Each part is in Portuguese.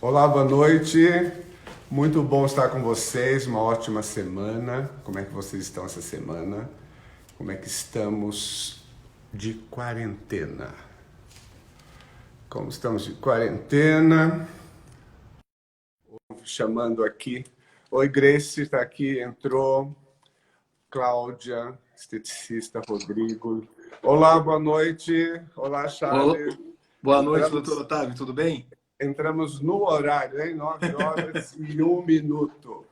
Olá, boa noite. Muito bom estar com vocês. Uma ótima semana. Como é que vocês estão essa semana? Como é que estamos de quarentena? Como estamos de quarentena? Chamando aqui. Oi, Grace, está aqui, entrou. Cláudia, esteticista, Rodrigo. Olá, boa noite. Olá, Ô, Charles. boa noite, doutor Entramos, Otávio, tudo bem? entramos no horário, hein? 9 horas e 1 minuto.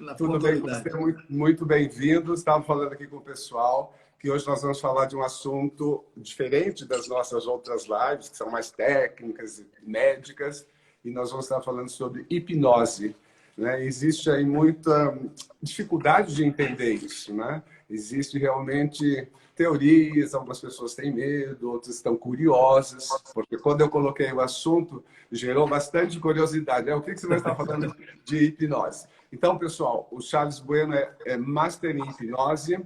Na Tudo bem com você? pontualidade. Muito bem-vindo. Estava falando aqui com o pessoal que hoje nós vamos falar de um assunto diferente das nossas outras lives, que são mais técnicas e médicas, e nós vamos estar falando sobre hipnose. Né? Existe aí muita dificuldade de entender isso. Né? Existe realmente teorias, algumas pessoas têm medo, outras estão curiosas, porque quando eu coloquei o assunto, gerou bastante curiosidade. O que você vai estar falando de hipnose? Então, pessoal, o Charles Bueno é Master em Hipnose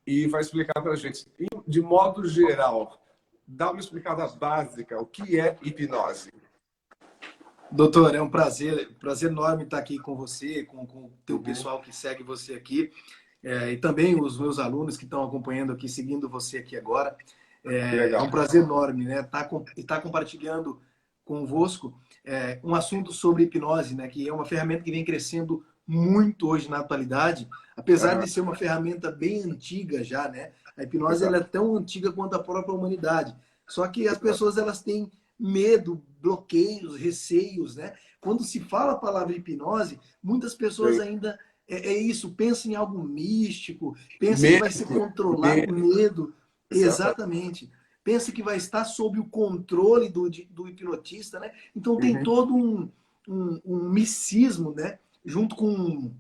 e vai explicar para a gente, de modo geral, dá uma explicada básica, o que é hipnose. Doutor, é um prazer enorme estar aqui com você, com o teu Uhum. pessoal que segue você aqui, e também os meus alunos que estão acompanhando aqui, seguindo você aqui agora. Que É legal. um prazer enorme, né? Tá compartilhando convosco um assunto sobre hipnose, né? Que é uma ferramenta que vem crescendo muito hoje na atualidade, apesar Uhum. de ser uma ferramenta bem antiga já, né? A hipnose ela é Exato. tão antiga quanto a própria humanidade. Só que as Exato. pessoas elas têm medo, bloqueios, receios, né? Quando se fala a palavra hipnose, muitas pessoas Sim. ainda é isso, pensam em algo místico, pensa que vai ser Medo, controlado, medo, medo. exatamente. Exatamente. Pensa que vai estar sob o controle do hipnotista, né? Então tem Uhum. todo um misticismo, né? Junto com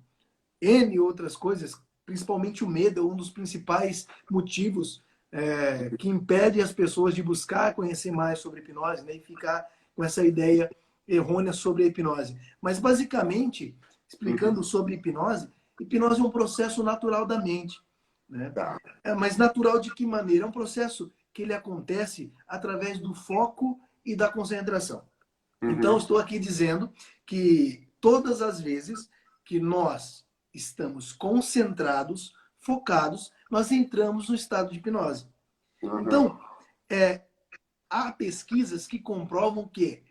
N outras coisas, principalmente o medo é um dos principais motivos que impede as pessoas de buscar conhecer mais sobre hipnose, né? E ficar com essa ideia errônea sobre a hipnose. Mas basicamente, Uhum. explicando sobre hipnose, hipnose é um processo natural da mente, né? Tá. Mas natural de que maneira? É um processo que ele acontece através do foco e da concentração. Então, Uhum. estou aqui dizendo que todas as vezes que nós estamos concentrados, focados, nós entramos no estado de hipnose. Uhum. Então, é, há pesquisas que comprovam que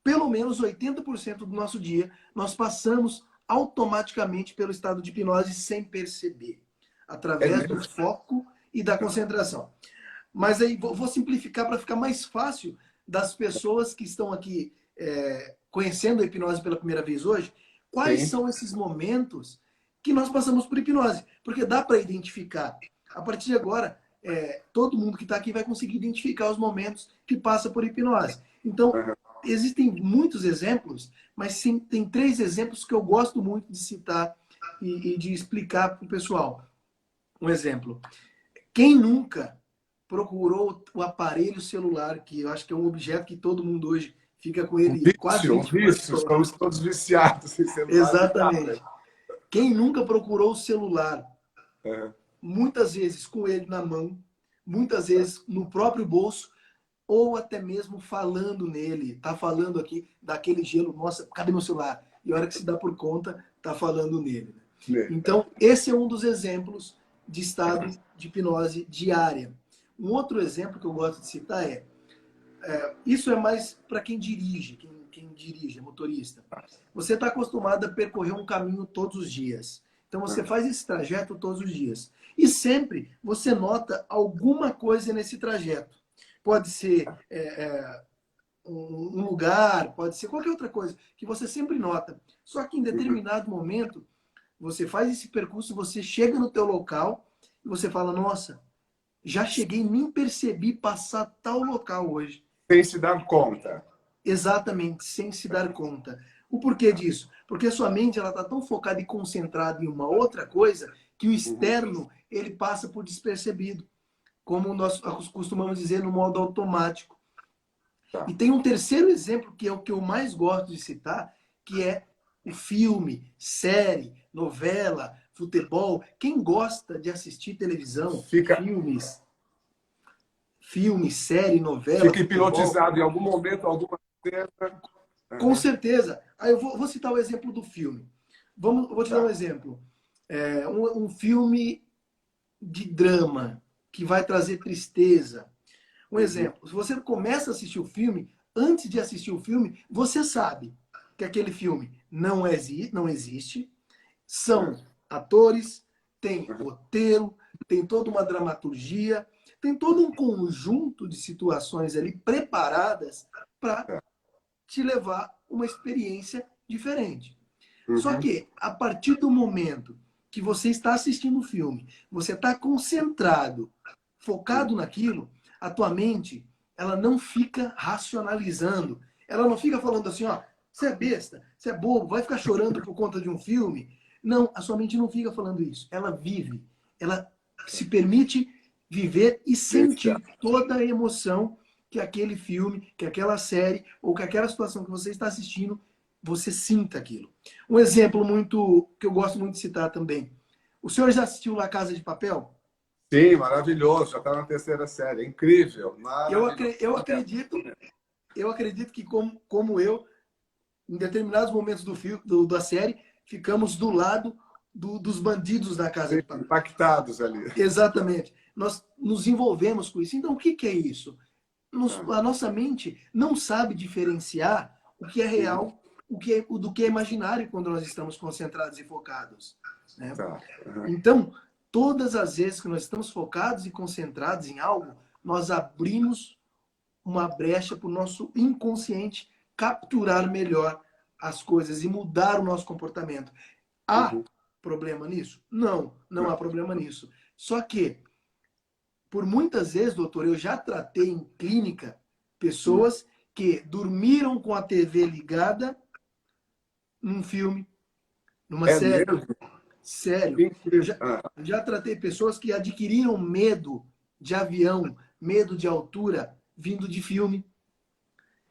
pelo menos 80% do nosso dia nós passamos automaticamente pelo estado de hipnose sem perceber, É através do mesmo? foco e da concentração. Mas aí vou simplificar para ficar mais fácil das pessoas que estão aqui conhecendo a hipnose pela primeira vez hoje. Quais Sim. são esses momentos que nós passamos por hipnose? Porque dá para identificar. A partir de agora, todo mundo que está aqui vai conseguir identificar os momentos que passa por hipnose. Então, Uhum. existem muitos exemplos, mas sim, tem 3 exemplos que eu gosto muito de citar e de explicar para o pessoal. Um exemplo. Quem nunca procurou o aparelho celular, que eu acho que é um objeto que todo mundo hoje fica com ele quase Um 24 vício, horas? estamos todos viciados em celular, não dá, né? Exatamente. Quem nunca procurou o celular, Uhum. muitas vezes com ele na mão, muitas vezes no próprio bolso, ou até mesmo falando nele, tá falando aqui daquele gelo, nossa, cadê meu celular? E a hora que se dá por conta, tá falando nele. Então, esse é um dos exemplos de estado de hipnose diária. Um outro exemplo que eu gosto de citar isso é mais para quem dirige, quem dirige, é motorista. Você está acostumado a percorrer um caminho todos os dias. Então você Uhum. faz esse trajeto todos os dias. E sempre você nota alguma coisa nesse trajeto. Pode ser um lugar, pode ser qualquer outra coisa que você sempre nota. Só que em Uhum. determinado momento, você faz esse percurso, você chega no teu local e você fala, nossa, já cheguei, nem percebi passar tal local hoje. Sem se dar conta. Exatamente, sem se dar conta. O porquê disso? Porque a sua mente ela está tão focada e concentrada em uma outra coisa que o Uhum. externo ele passa por despercebido, como nós costumamos dizer no modo automático. Tá. E tem um terceiro exemplo que é o que eu mais gosto de citar, que é o filme, série, novela, futebol. Quem gosta de assistir televisão, Fica, filme, série, novela, fica futebol, hipnotizado em algum momento, alguma cena. Com certeza. Aí eu vou citar o exemplo do filme. Eu vou te dar um exemplo. Um filme de drama que vai trazer tristeza. Um exemplo. Se você começa a assistir o filme, antes de assistir o filme, você sabe que aquele filme não existe. São atores, tem roteiro, tem toda uma dramaturgia, tem todo um conjunto de situações ali preparadas para te levar uma experiência diferente. Só que, a partir do momento que você está assistindo o filme, você está concentrado, focado naquilo, a tua mente, ela não fica racionalizando. Ela não fica falando assim, ó, você é besta, você é bobo, vai ficar chorando por conta de um filme. Não, a sua mente não fica falando isso. Ela vive, ela se permite viver e sentir toda a emoção que aquele filme, que aquela série ou que aquela situação que você está assistindo, você sinta aquilo. Um exemplo que eu gosto muito de citar também. O senhor já assistiu La Casa de Papel? Sim, maravilhoso. Já está na terceira série. É incrível. Eu acredito que, como eu, em determinados momentos da série, ficamos do lado dos bandidos da Casa de Papel. Impactados ali. Exatamente. Nós nos envolvemos com isso. Então, o que é isso? A nossa mente não sabe diferenciar o que é real do que é imaginário quando nós estamos concentrados e focados. Né? Então, todas as vezes que nós estamos focados e concentrados em algo, nós abrimos uma brecha para o nosso inconsciente capturar melhor as coisas e mudar o nosso comportamento. Há problema nisso? Não há problema nisso. Só que, por muitas vezes, doutor, eu já tratei em clínica pessoas que dormiram com a TV ligada num filme, numa série. Mesmo? Sério. Eu já tratei pessoas que adquiriram medo de avião, medo de altura, vindo de filme.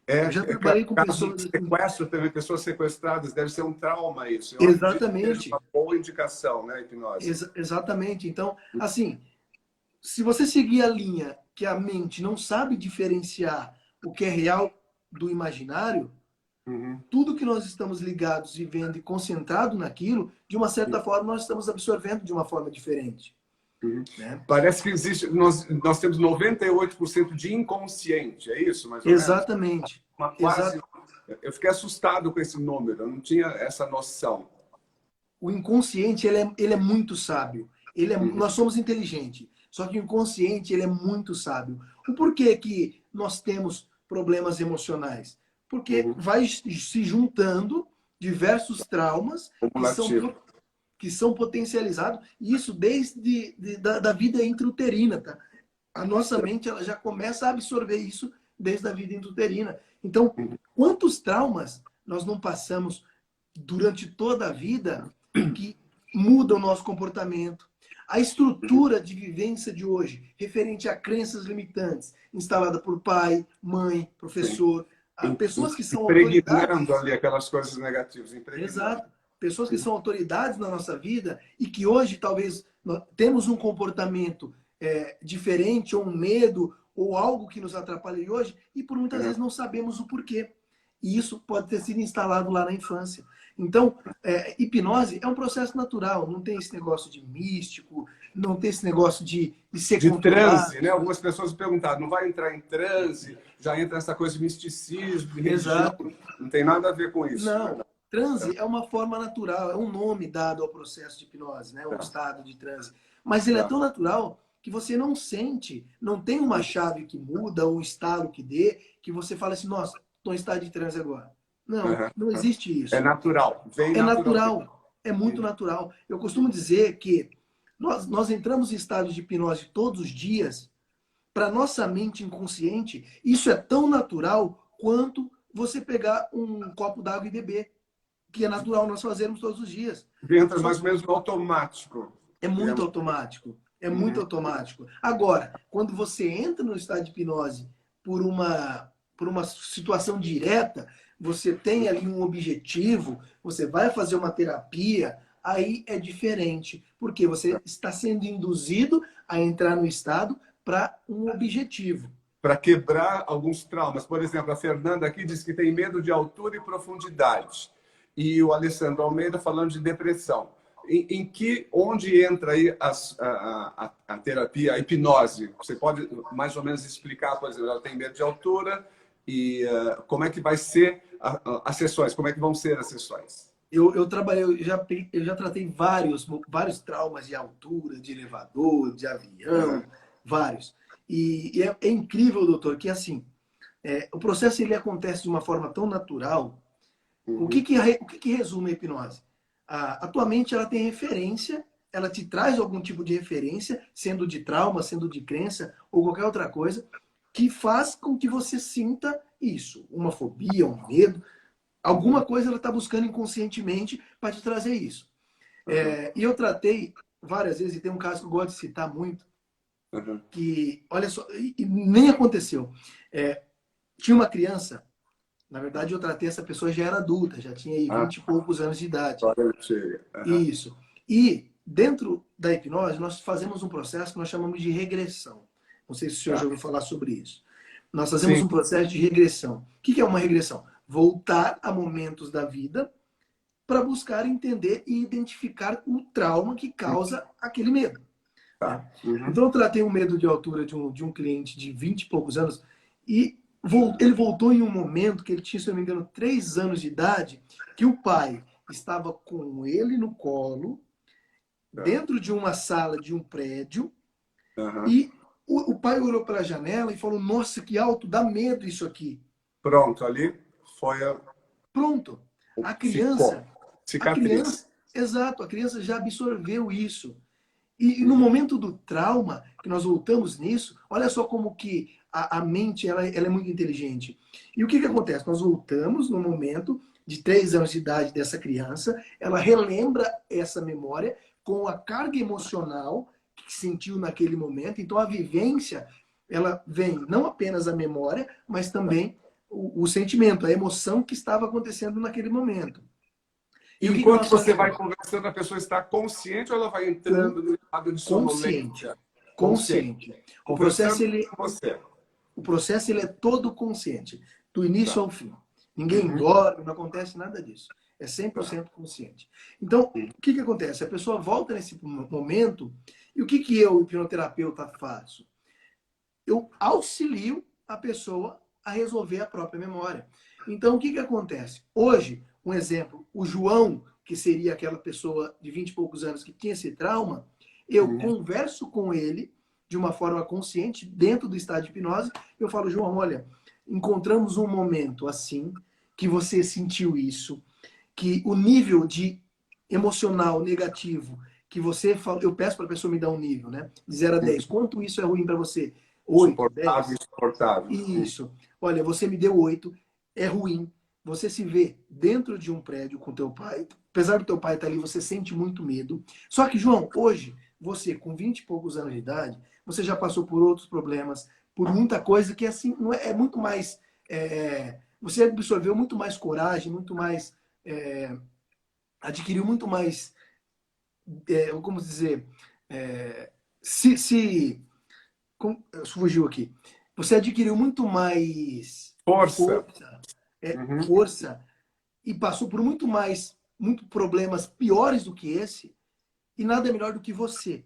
Eu já trabalhei com pessoas... Sequestro também, pessoas sequestradas, deve ser um trauma isso. Exatamente. Uma boa indicação, né, hipnose? Exatamente. Então, assim, se você seguir a linha que a mente não sabe diferenciar o que é real do imaginário, tudo que nós estamos ligados e vendo e concentrado naquilo, de uma certa forma, nós estamos absorvendo de uma forma diferente. Né? Parece que existe... Nós temos 98% de inconsciente, é isso? Mais ou Exatamente. Quase... Eu fiquei assustado com esse número, eu não tinha essa noção. O inconsciente, ele é muito sábio. Nós somos inteligentes, só que o inconsciente, ele é muito sábio. O porquê que nós temos problemas emocionais? Porque vai se juntando diversos traumas que são potencializados, e isso desde da vida intrauterina. Tá? A nossa mente ela já começa a absorver isso desde a vida intrauterina. Então, quantos traumas nós não passamos durante toda a vida que mudam o nosso comportamento? A estrutura de vivência de hoje, referente a crenças limitantes, instalada por pai, mãe, professor, pessoas que são autoridades. Ali aquelas coisas negativas. Exato. Pessoas que são autoridades na nossa vida e que hoje talvez temos um comportamento diferente, ou um medo, ou algo que nos atrapalha hoje, e por muitas vezes não sabemos o porquê. E isso pode ter sido instalado lá na infância. Então, hipnose é um processo natural, não tem esse negócio de místico, não tem esse negócio de ser de transe, né? Algumas pessoas perguntaram, não vai entrar em transe, já entra nessa coisa de misticismo, de religião, não tem nada a ver com isso. Não, transe é uma forma natural, é um nome dado ao processo de hipnose, né? Um estado de transe. Mas ele é tão natural que você não sente, não tem uma chave que muda, ou um estado que dê, que você fala assim, nossa, estou em estado de transe agora. Não, não existe isso. É natural. É natural. É muito natural. Eu costumo dizer que nós entramos em estados de hipnose todos os dias. Para nossa mente inconsciente, isso é tão natural quanto você pegar um copo d'água e beber. Que é natural nós fazermos todos os dias. Entra mais ou menos no automático. É muito automático. É muito automático. Agora, quando você entra no estado de hipnose por uma situação direta, você tem ali um objetivo, você vai fazer uma terapia, aí é diferente. Porque você está sendo induzido a entrar no estado para um objetivo. para quebrar alguns traumas. Por exemplo, a Fernanda aqui diz que tem medo de altura e profundidade. E o Alessandro Almeida falando de depressão. Onde entra aí a terapia, a hipnose? Você pode mais ou menos explicar, por exemplo, ela tem medo de altura e como é que vai ser as sessões, como é que vão ser as sessões? Eu já tratei vários traumas de altura, de elevador, de avião, vários. E é incrível, doutor, que assim, o processo ele acontece de uma forma tão natural. O que resume a hipnose? A tua mente ela tem referência, ela te traz algum tipo de referência, sendo de trauma, sendo de crença ou qualquer outra coisa, que faz com que você sinta isso, uma fobia, um medo. Alguma coisa ela está buscando inconscientemente para te trazer isso. E eu tratei várias vezes, e tem um caso que eu gosto de citar muito, que, olha só, e nem aconteceu. Tinha uma criança, na verdade eu tratei essa pessoa, já era adulta, já tinha aí 20 e poucos anos de idade. Isso. E dentro da hipnose, nós fazemos um processo que nós chamamos de regressão. Não sei se o senhor já ouviu falar sobre isso. Nós fazemos um processo de regressão. O que é uma regressão? Voltar a momentos da vida para buscar entender e identificar o trauma que causa aquele medo. Então, eu tratei o medo de altura de um cliente de 20 e poucos anos e ele voltou em um momento que ele tinha, se não me engano, 3 anos de idade, que o pai estava com ele no colo, dentro de uma sala de um prédio, e o pai olhou para a janela e falou, nossa, que alto, dá medo isso aqui. Pronto, ali foi a... Pronto. A criança, exato, a criança já absorveu isso. E no momento do trauma, que nós voltamos nisso, olha só como que a mente ela é muito inteligente. E o que acontece? Nós voltamos no momento de 3 anos de idade dessa criança, ela relembra essa memória com a carga emocional que sentiu naquele momento. Então a vivência, ela vem não apenas a memória, mas também o sentimento, a emoção que estava acontecendo naquele momento. E enquanto você vai conversando, a pessoa está consciente ou ela vai entrando no estado de sonolência? Consciente. O processo ele é todo consciente, do início ao fim. Ninguém dorme, não acontece nada disso. É 100% consciente. Então, o que acontece? A pessoa volta nesse momento e o que eu, hipnoterapeuta, faço? Eu auxilio a pessoa a resolver a própria memória. Então, o que acontece? Hoje, um exemplo, o João, que seria aquela pessoa de 20 e poucos anos que tinha esse trauma, eu converso com ele de uma forma consciente, dentro do estado de hipnose, eu falo, João, olha, encontramos um momento assim, que você sentiu isso, que o nível de emocional negativo que você fala, eu peço para a pessoa me dar um nível, né? De 0 a 10. Quanto isso é ruim para você? 8, 10? Insuportável. Isso. Olha, você me deu 8, é ruim. Você se vê dentro de um prédio com teu pai, apesar do teu pai estar ali, você sente muito medo. Só que, João, hoje, você com 20 e poucos anos de idade, você já passou por outros problemas, por muita coisa que assim não é muito mais... você absorveu muito mais coragem, muito mais... adquiriu muito mais... como dizer... fugiu aqui. Você adquiriu muito mais... força e passou por muito problemas piores do que esse, e nada melhor do que você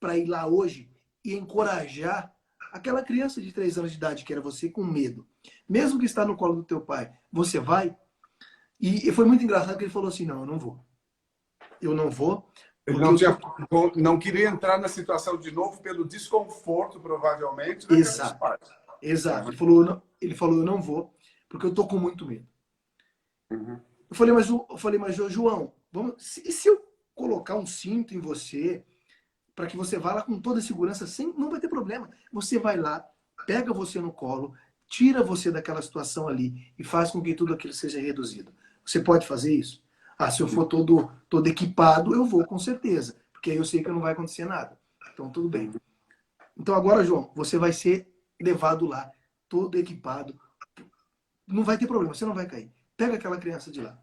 para ir lá hoje e encorajar aquela criança de 3 anos de idade que era você com medo, mesmo que está no colo do teu pai, você vai. E foi muito engraçado que ele falou assim, não, eu não vou. Ele não queria entrar na situação de novo pelo desconforto, provavelmente. Exato. Ele falou, eu não vou, porque eu tô com muito medo. Eu falei, mas João, e se eu colocar um cinto em você, para que você vá lá com toda a segurança, não vai ter problema. Você vai lá, pega você no colo, tira você daquela situação ali e faz com que tudo aquilo seja reduzido. Você pode fazer isso? Se eu for todo equipado, eu vou, com certeza. Porque aí eu sei que não vai acontecer nada. Então, tudo bem. Então, agora, João, você vai ser levado lá, todo equipado. Não vai ter problema, você não vai cair. Pega aquela criança de lá.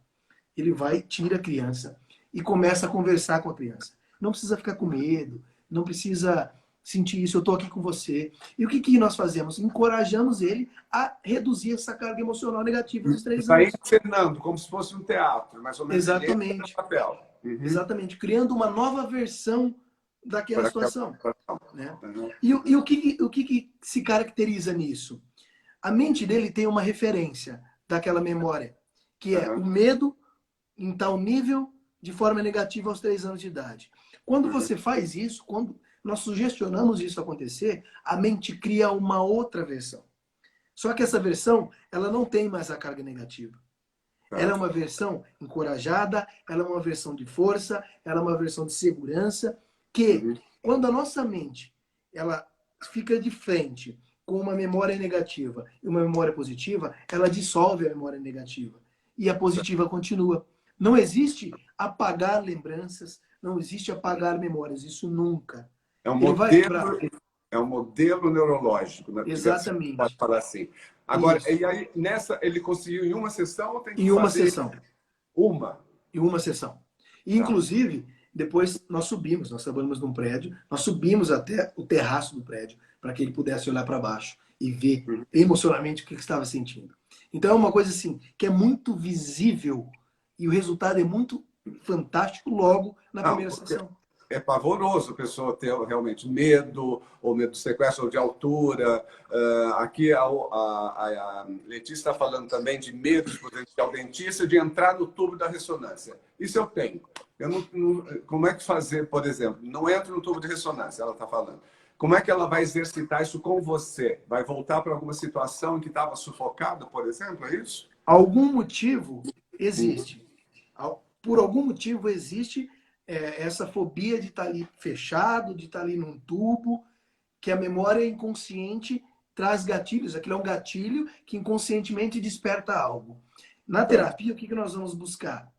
Ele vai, tira a criança e começa a conversar com a criança. Não precisa ficar com medo, não precisa sentir isso, eu estou aqui com você. E o que, que nós fazemos? Encorajamos ele a reduzir essa carga emocional negativa dos 3 Vai anos. encenando, como se fosse um teatro, mais ou menos. Exatamente. Papel. Exatamente. Criando uma nova versão daquela Para situação. situação. Né? E o que se caracteriza nisso? A mente dele tem uma referência daquela memória, que é o medo em tal nível de forma negativa aos 3 anos de idade. Quando você faz isso, quando nós sugestionamos isso acontecer, a mente cria uma outra versão. Só que essa versão, ela não tem mais a carga negativa. Ela é uma versão encorajada, ela é uma versão de força, ela é uma versão de segurança, que quando a nossa mente ela fica de frente com uma memória negativa e uma memória positiva, ela dissolve a memória negativa e a positiva continua. Não existe apagar lembranças, não existe apagar memórias, isso nunca. É um modelo neurológico, né? Exatamente. Pode falar assim. Agora, isso. e aí, nessa, ele conseguiu em uma sessão ou tem que em uma fazer sessão. Em uma sessão. E, inclusive, depois nós trabalhamos num prédio, nós subimos até o terraço do prédio para que ele pudesse olhar para baixo e ver emocionalmente o que estava sentindo. Então é uma coisa assim, que é muito visível e o resultado é muito fantástico logo na primeira sessão. É pavoroso a pessoa ter realmente medo, ou medo de sequestro ou de altura. Aqui a Letícia está falando também de medo de potencial dentista, de entrar no tubo da ressonância. Isso eu tenho. Como é que fazer, por exemplo? Não entro no tubo de ressonância, ela está falando. Como é que ela vai exercitar isso com você? Vai voltar para alguma situação em que estava sufocada, por exemplo? É isso? Algum motivo existe. Por algum motivo existe essa fobia de estar ali fechado, de estar ali num tubo, que a memória inconsciente traz gatilhos. Aquilo é um gatilho que inconscientemente desperta algo. Na terapia, o que nós vamos buscar?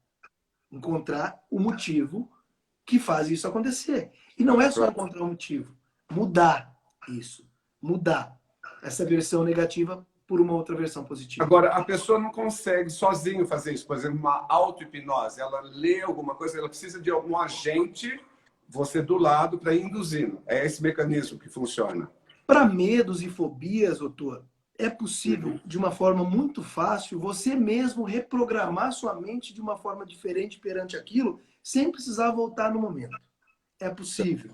Encontrar o motivo que faz isso acontecer. E não é só encontrar o motivo, mudar isso. Mudar essa versão negativa por uma outra versão positiva. Agora, a pessoa não consegue sozinho fazer isso. Por exemplo, uma auto-hipnose. Ela lê alguma coisa, ela precisa de algum agente, você do lado, para ir induzindo. É esse mecanismo que funciona. Para medos e fobias, doutor, é possível, de uma forma muito fácil, você mesmo reprogramar sua mente de uma forma diferente perante aquilo, sem precisar voltar no momento. É possível.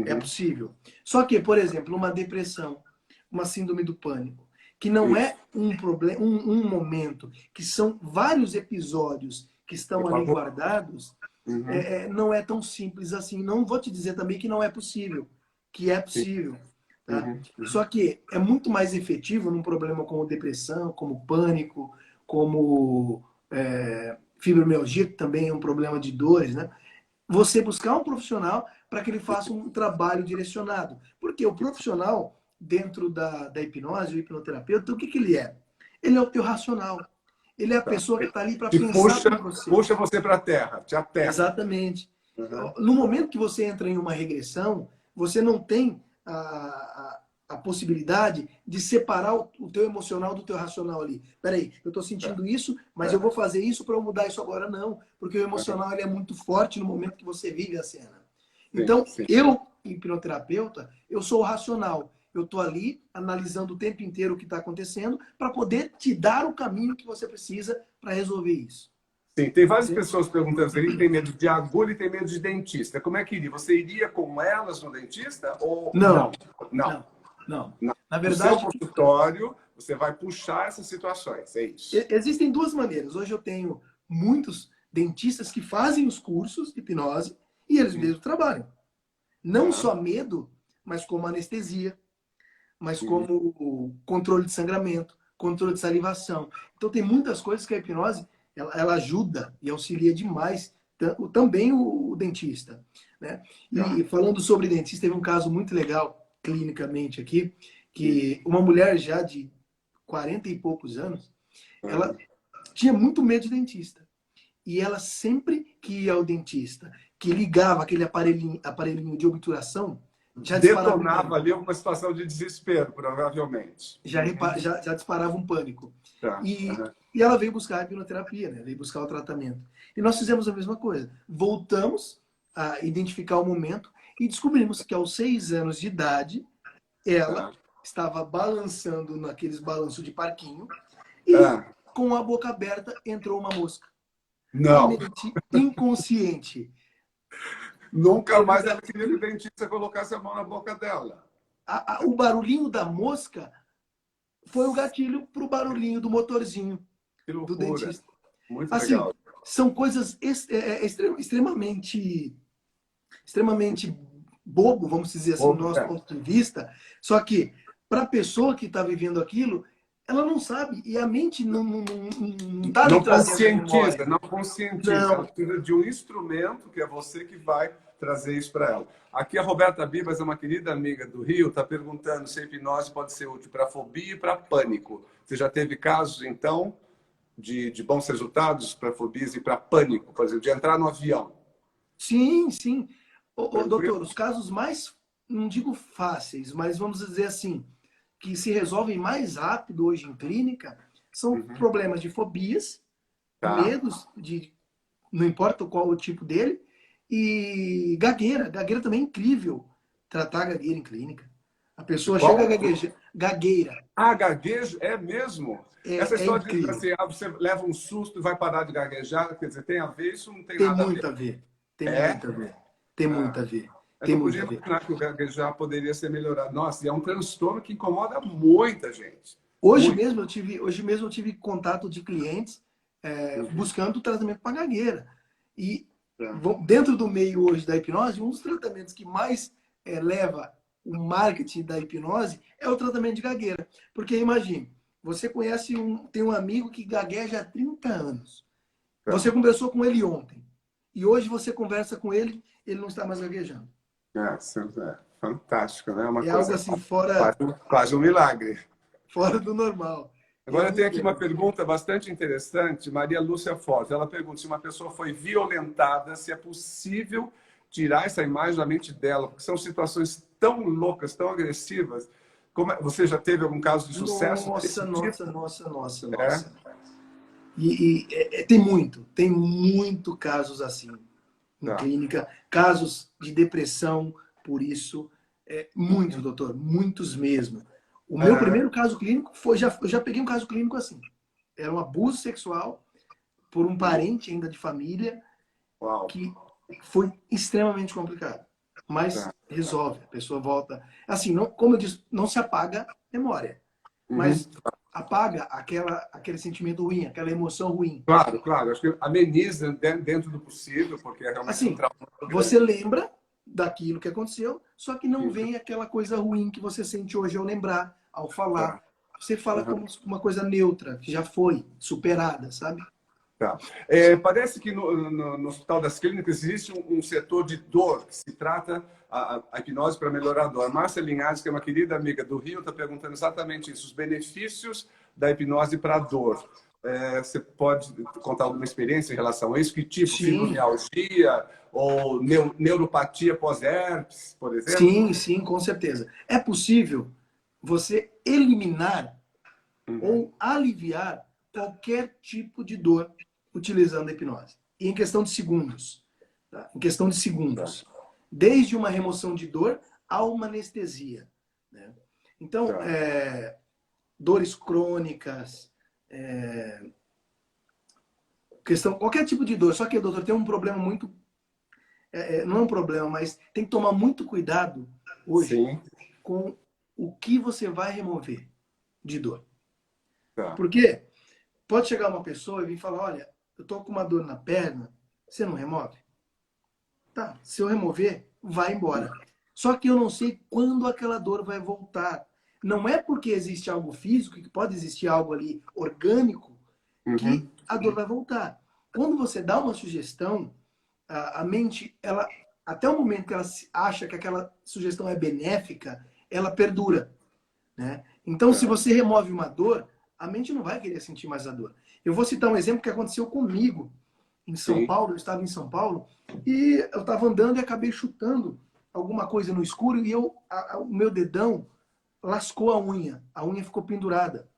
É possível. Só que, por exemplo, uma depressão, uma síndrome do pânico, que não é um problema, um momento, que são vários episódios que estão ali guardados, não é tão simples assim. Não vou te dizer também que não é possível, que é possível. Tá? Só que é muito mais efetivo num problema como depressão, como pânico, como fibromialgia, que também é um problema de dores, né? Você buscar um profissional para que ele faça um trabalho direcionado. Porque o profissional, dentro da hipnose, o hipnoterapeuta, o que ele é? Ele é o teu racional. Ele é a pessoa que está ali para pensar com você. Puxa você para a terra, te aterra. Exatamente. No momento que você entra em uma regressão, você não tem a possibilidade de separar o teu emocional do teu racional ali. Peraí, eu estou sentindo isso, mas eu vou fazer isso para eu mudar isso agora. Não, porque o emocional ele é muito forte no momento que você vive a cena. Então, eu, hipnoterapeuta, eu sou o racional. Eu estou ali analisando o tempo inteiro o que está acontecendo para poder te dar o caminho que você precisa para resolver isso. Sim, tem várias pessoas perguntando se ele tem medo de agulha e tem medo de dentista. Como é que iria? Você iria com elas no dentista? Ou não. Na verdade, no seu consultório, você vai puxar essas situações, é isso. Existem duas maneiras. Hoje eu tenho muitos dentistas que fazem os cursos de hipnose e eles mesmos trabalham. Não só medo, mas como anestesia, mas como controle de sangramento, controle de salivação. Então tem muitas coisas que a hipnose ela ajuda e auxilia demais também o dentista. Né? E falando sobre dentista, teve um caso muito legal clinicamente aqui, que uma mulher já de 40 e poucos anos, ela tinha muito medo de dentista. E ela sempre que ia ao dentista, que ligava aquele aparelhinho de obturação, já detonava ali uma situação de desespero, provavelmente. Já disparava um pânico. E ela veio buscar a hipnoterapia, né? Veio buscar o tratamento. E nós fizemos a mesma coisa. Voltamos a identificar o momento E descobrimos que aos 6 anos de idade, ela Tá. estava balançando naqueles balanços de parquinho e Ah, com a boca aberta entrou uma mosca. A não. mente inconsciente Nunca teve o mais ela queria que o gatilho, dentista colocasse a mão na boca dela. o barulhinho da mosca foi o gatilho para o barulhinho do motorzinho Que do loucura. dentista. Muito Assim, legal. são coisas extremamente bobo, vamos dizer assim, do Bom, nosso ponto de vista. Só que, para a pessoa que está vivendo aquilo, ela não sabe. E a mente não está lhe não trazendo a conscientiza, memória. não conscientiza. Ela Não. precisa de um instrumento que é você que vai trazer isso para ela. Aqui a Roberta Bibas, é uma querida amiga do Rio, está perguntando se a hipnose pode ser útil para fobia e para pânico. Você já teve casos, então, de bons resultados para fobias e para pânico, por exemplo, de entrar no avião? Sim, sim. Doutor, Tranquilo? os casos mais, não digo fáceis, mas vamos dizer assim, que se resolvem mais rápido hoje em clínica, são Uhum. problemas de fobias, Tá. medos, não importa qual o tipo dele, e gagueira. Gagueira também é incrível tratar gagueira em clínica. A De pessoa chega a qual? gaguejar. Gagueira Ah, gaguejo? É mesmo? Essa é história de dizer incrível. assim, ah, você leva um susto e vai parar de gaguejar, quer dizer, tem a ver? Isso não tem Tem nada a ver. muito a ver. Tem É? muito a ver. Tem muito Ah, a ver. eu Tem não muito podia a ver. imaginar que o gaguejar poderia ser melhorado. Nossa, e é um transtorno que incomoda muita gente. Hoje Muito. mesmo eu tive contato de clientes Uhum. buscando tratamento para gagueira. E Tá. dentro do meio hoje da hipnose, um dos tratamentos que mais leva o marketing da hipnose é o tratamento de gagueira. Porque imagine, você tem um amigo que gagueja há 30 anos. Você Tá. conversou com ele ontem. E hoje você conversa com ele, ele não está mais gaguejando. É fantástico, né? É uma É algo coisa assim quase um milagre. fora do normal. E é Agora tem muito aqui uma legal. pergunta bastante interessante, Maria Lúcia Foz. Ela pergunta se uma pessoa foi violentada, se é possível tirar essa imagem da mente dela, porque são situações tão loucas, tão agressivas. Você já teve algum caso de sucesso Nossa, desse nossa, tipo? nossa, nossa, É? nossa. Tem muito casos assim em Tá. clínica, casos de depressão, por isso, muitos, doutor, muitos mesmo. O meu É. primeiro caso clínico eu já peguei um caso clínico assim. Era um abuso sexual por um parente ainda de família Uau. que foi extremamente complicado. Mas Tá. resolve, a pessoa volta. Assim, não, como eu disse, não se apaga a memória, Uhum. mas apaga aquele sentimento ruim, aquela emoção ruim. Claro, claro. Acho que ameniza dentro do possível, porque é realmente um Assim, trauma muito você grande. lembra daquilo que aconteceu, só que não Uhum. vem aquela coisa ruim que você sente hoje ao lembrar, ao falar. Tá. Você fala Uhum. como uma coisa neutra, que já foi superada, sabe? Tá. Parece que no Hospital das Clínicas existe um setor de dor, que se trata a hipnose para melhorar a dor. A Márcia Linhares, que é uma querida amiga do Rio, está perguntando exatamente isso, os benefícios da hipnose para a dor. Você pode contar alguma experiência em relação a isso? Que tipo? Sim, Fibromialgia ou neuropatia pós-herpes, por exemplo? sim, sim, com certeza. É possível você eliminar Uhum. ou aliviar qualquer tipo de dor utilizando a hipnose. E em questão de segundos. Tá? Em questão de Tá, segundos. Desde uma remoção de dor a uma anestesia. Né? Então, tá. dores crônicas, qualquer tipo de dor. Só que, doutor, tem um problema muito. Não é um problema, mas tem que tomar muito cuidado hoje Sim, com o que você vai remover de dor. tá. Porque pode chegar uma pessoa e vir falar: olha, eu tô com uma dor na perna, você não remove? Tá, se eu remover, vai embora. Só que eu não sei quando aquela dor vai voltar. Não é porque existe algo físico, que pode existir algo ali orgânico, que Uhum. a dor vai voltar. Quando você dá uma sugestão, a mente, ela, até o momento que ela acha que aquela sugestão é benéfica, ela perdura. Né? Então, se Tá. você remove uma dor, a mente não vai querer sentir mais a dor. Eu vou citar um exemplo que aconteceu comigo em São Sim. Paulo. Eu estava em São Paulo e eu estava andando e acabei chutando alguma coisa no escuro e o meu dedão lascou a unha ficou pendurada.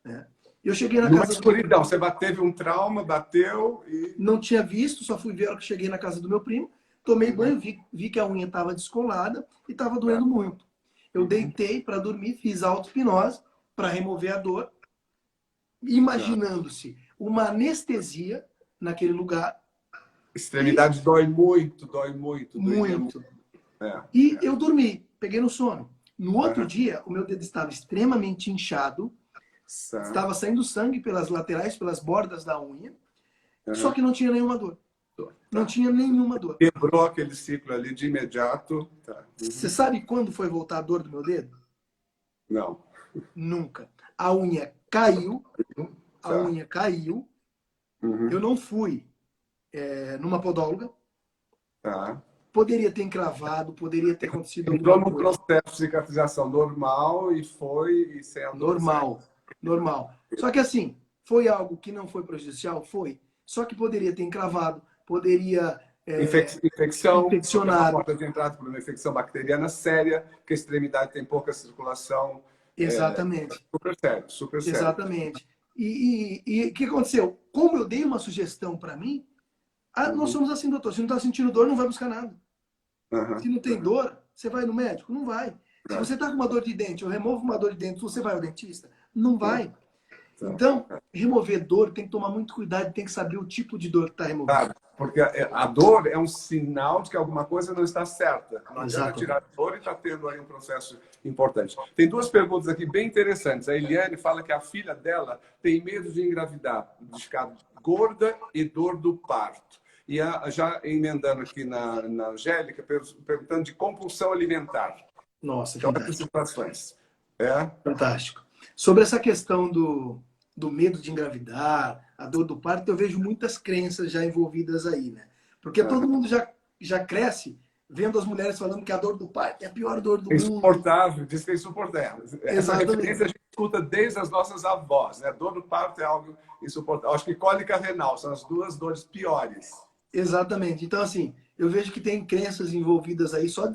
Né? Eu cheguei na Numa casa do meu escuridão, primo, você teve um trauma, bateu e. não tinha visto, só fui ver a hora que cheguei na casa do meu primo. tomei banho, vi que a unha estava descolada e estava doendo muito. Eu deitei para dormir, fiz auto-hipnose para remover a dor, imaginando-se uma anestesia naquele lugar. Extremidade dói muito, doeria muito. Muito. E eu dormi, peguei no sono. No outro dia, o meu dedo estava extremamente inchado, estava saindo sangue pelas laterais, pelas bordas da unha, só que não tinha nenhuma dor. Não tinha nenhuma dor. Quebrou aquele ciclo ali de imediato. Você sabe quando foi voltar a dor do meu dedo? Não. Nunca. A unha caiu. A unha caiu. Eu não fui numa podóloga. Poderia ter encravado, poderia ter acontecido alguma coisa. Entrou no processo de cicatrização normal e foi sem a dor. Normal. Só que assim, foi algo que não foi prejudicial? Foi. Só que poderia ter encravado, poderia infeccionado. Porta de entrada por uma infecção bacteriana séria, que a extremidade tem pouca circulação. Exatamente. Super sério. Exatamente. E o que aconteceu? Como eu dei uma sugestão para mim, nós somos assim, doutor. Se não está sentindo dor, não vai buscar nada. Se não tem dor, você vai no médico? Não vai. Se você está com uma dor de dente, eu removo uma dor de dente, você vai ao dentista? Não vai. Então, remover dor tem que tomar muito cuidado, tem que saber o tipo de dor que está removendo. Claro, porque a dor é um sinal de que alguma coisa não está certa. Não adianta tirar a dor e está tendo aí um processo importante. Tem duas perguntas aqui bem interessantes. A Eliane fala que a filha dela tem medo de engravidar, de ficar gorda e dor do parto. E já emendando aqui na Angélica, perguntando de compulsão alimentar. Nossa, então, essas situações. Fantástico. Sobre essa questão do medo de engravidar, a dor do parto, eu vejo muitas crenças já envolvidas aí, né? Porque todo mundo já cresce vendo as mulheres falando que a dor do parto é a pior dor do mundo. Insuportável, diz que é insuportável. Essa referência a gente escuta desde as nossas avós, né? Dor do parto é algo insuportável. Acho que cólica renal são as duas dores piores. Exatamente. Então, assim, eu vejo que tem crenças envolvidas aí, só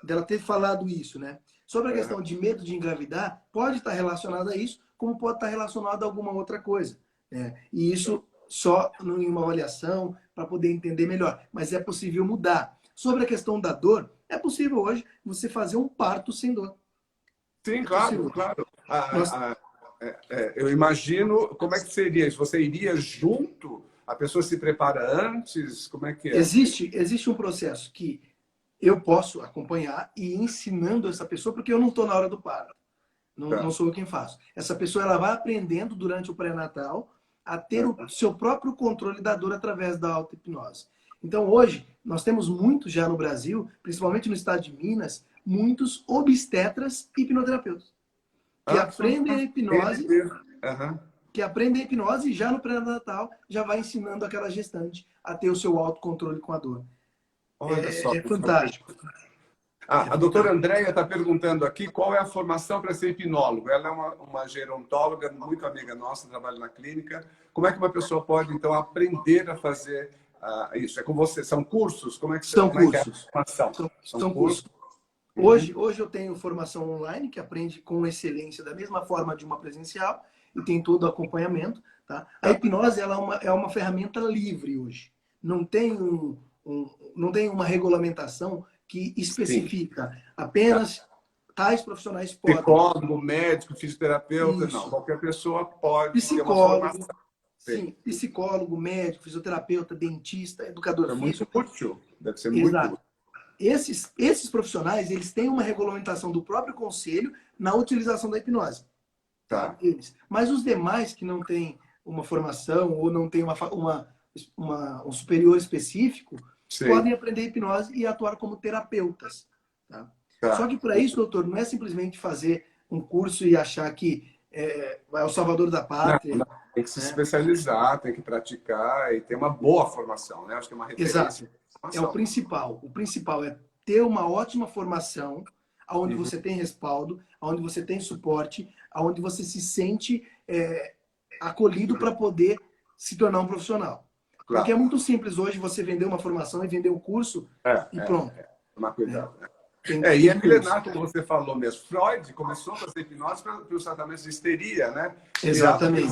dela ter falado isso, né? Sobre a questão de medo de engravidar, pode estar relacionado a isso, como pode estar relacionado a alguma outra coisa, né? E isso só em uma avaliação para poder entender melhor. Mas é possível mudar. Sobre a questão da dor, é possível hoje você fazer um parto sem dor. Sim, claro. Eu imagino como é que seria isso. Você iria junto? A pessoa se prepara antes? Como é que é? Existe um processo que eu posso acompanhar e ir ensinando essa pessoa, porque eu não estou na hora do parto. Não sou eu quem faço. Essa pessoa ela vai aprendendo durante o pré-natal a ter o seu próprio controle da dor através da auto-hipnose. Então, hoje, nós temos muitos já no Brasil, principalmente no estado de Minas, muitos obstetras e hipnoterapeutas que aprendem a hipnose... que aprende a hipnose e já no pré-natal já vai ensinando aquela gestante a ter o seu autocontrole com a dor. Olha só. É fantástico. A doutora Andréia está perguntando aqui qual é a formação para ser hipnólogo. Ela é uma gerontóloga, muito amiga nossa, trabalha na clínica. Como é que uma pessoa pode, então, aprender a fazer isso? É com você? São cursos? Como é que são cursos? São cursos. Hoje eu tenho formação online, que aprende com excelência, da mesma forma de uma presencial, e tem todo o acompanhamento. Tá? A hipnose ela é uma ferramenta livre hoje. Não tem, não tem uma regulamentação que especifica apenas tais profissionais podem. Psicólogo, médico, fisioterapeuta, não. Qualquer pessoa pode. Psicólogo, sim, psicólogo, médico, fisioterapeuta, dentista, educador físico. É muito útil. Deve ser muito útil. Esses profissionais, eles têm uma regulamentação do próprio conselho na utilização da hipnose. Tá. Mas os demais que não têm uma formação ou não têm um superior específico, podem aprender hipnose e atuar como terapeutas. Tá? Só que para isso, doutor, não é simplesmente fazer um curso e achar que é o salvador da pátria. Não. Tem que se especializar, tem que praticar e ter uma boa formação, né? Acho que é uma referência. Exato. É o principal. O principal é ter uma ótima formação, onde você tem respaldo, onde você tem suporte, onde você se sente acolhido para poder se tornar um profissional. Claro. Porque é muito simples hoje você vender uma formação e vender um curso e pronto. Tomar cuidado. E é milenar, como você falou mesmo. Freud começou a fazer hipnose para os tratamentos de histeria, né? Exatamente.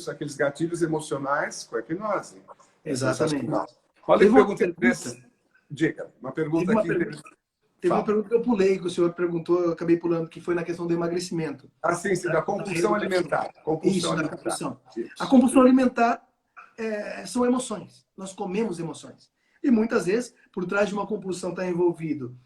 Aqueles gatilhos emocionais com a hipnose. Exatamente. Olha que pergunta interessante. Diga, uma Teve pergunta uma aqui. pergunta, teve uma pergunta que eu pulei, que o senhor perguntou, eu acabei pulando, que foi na questão do emagrecimento. Ah, sim, sim, da compulsão alimentar. Compulsão Isso, da alimentar. compulsão. A Isso. compulsão alimentar são emoções. Nós comemos emoções. E muitas vezes, por trás de uma compulsão está envolvido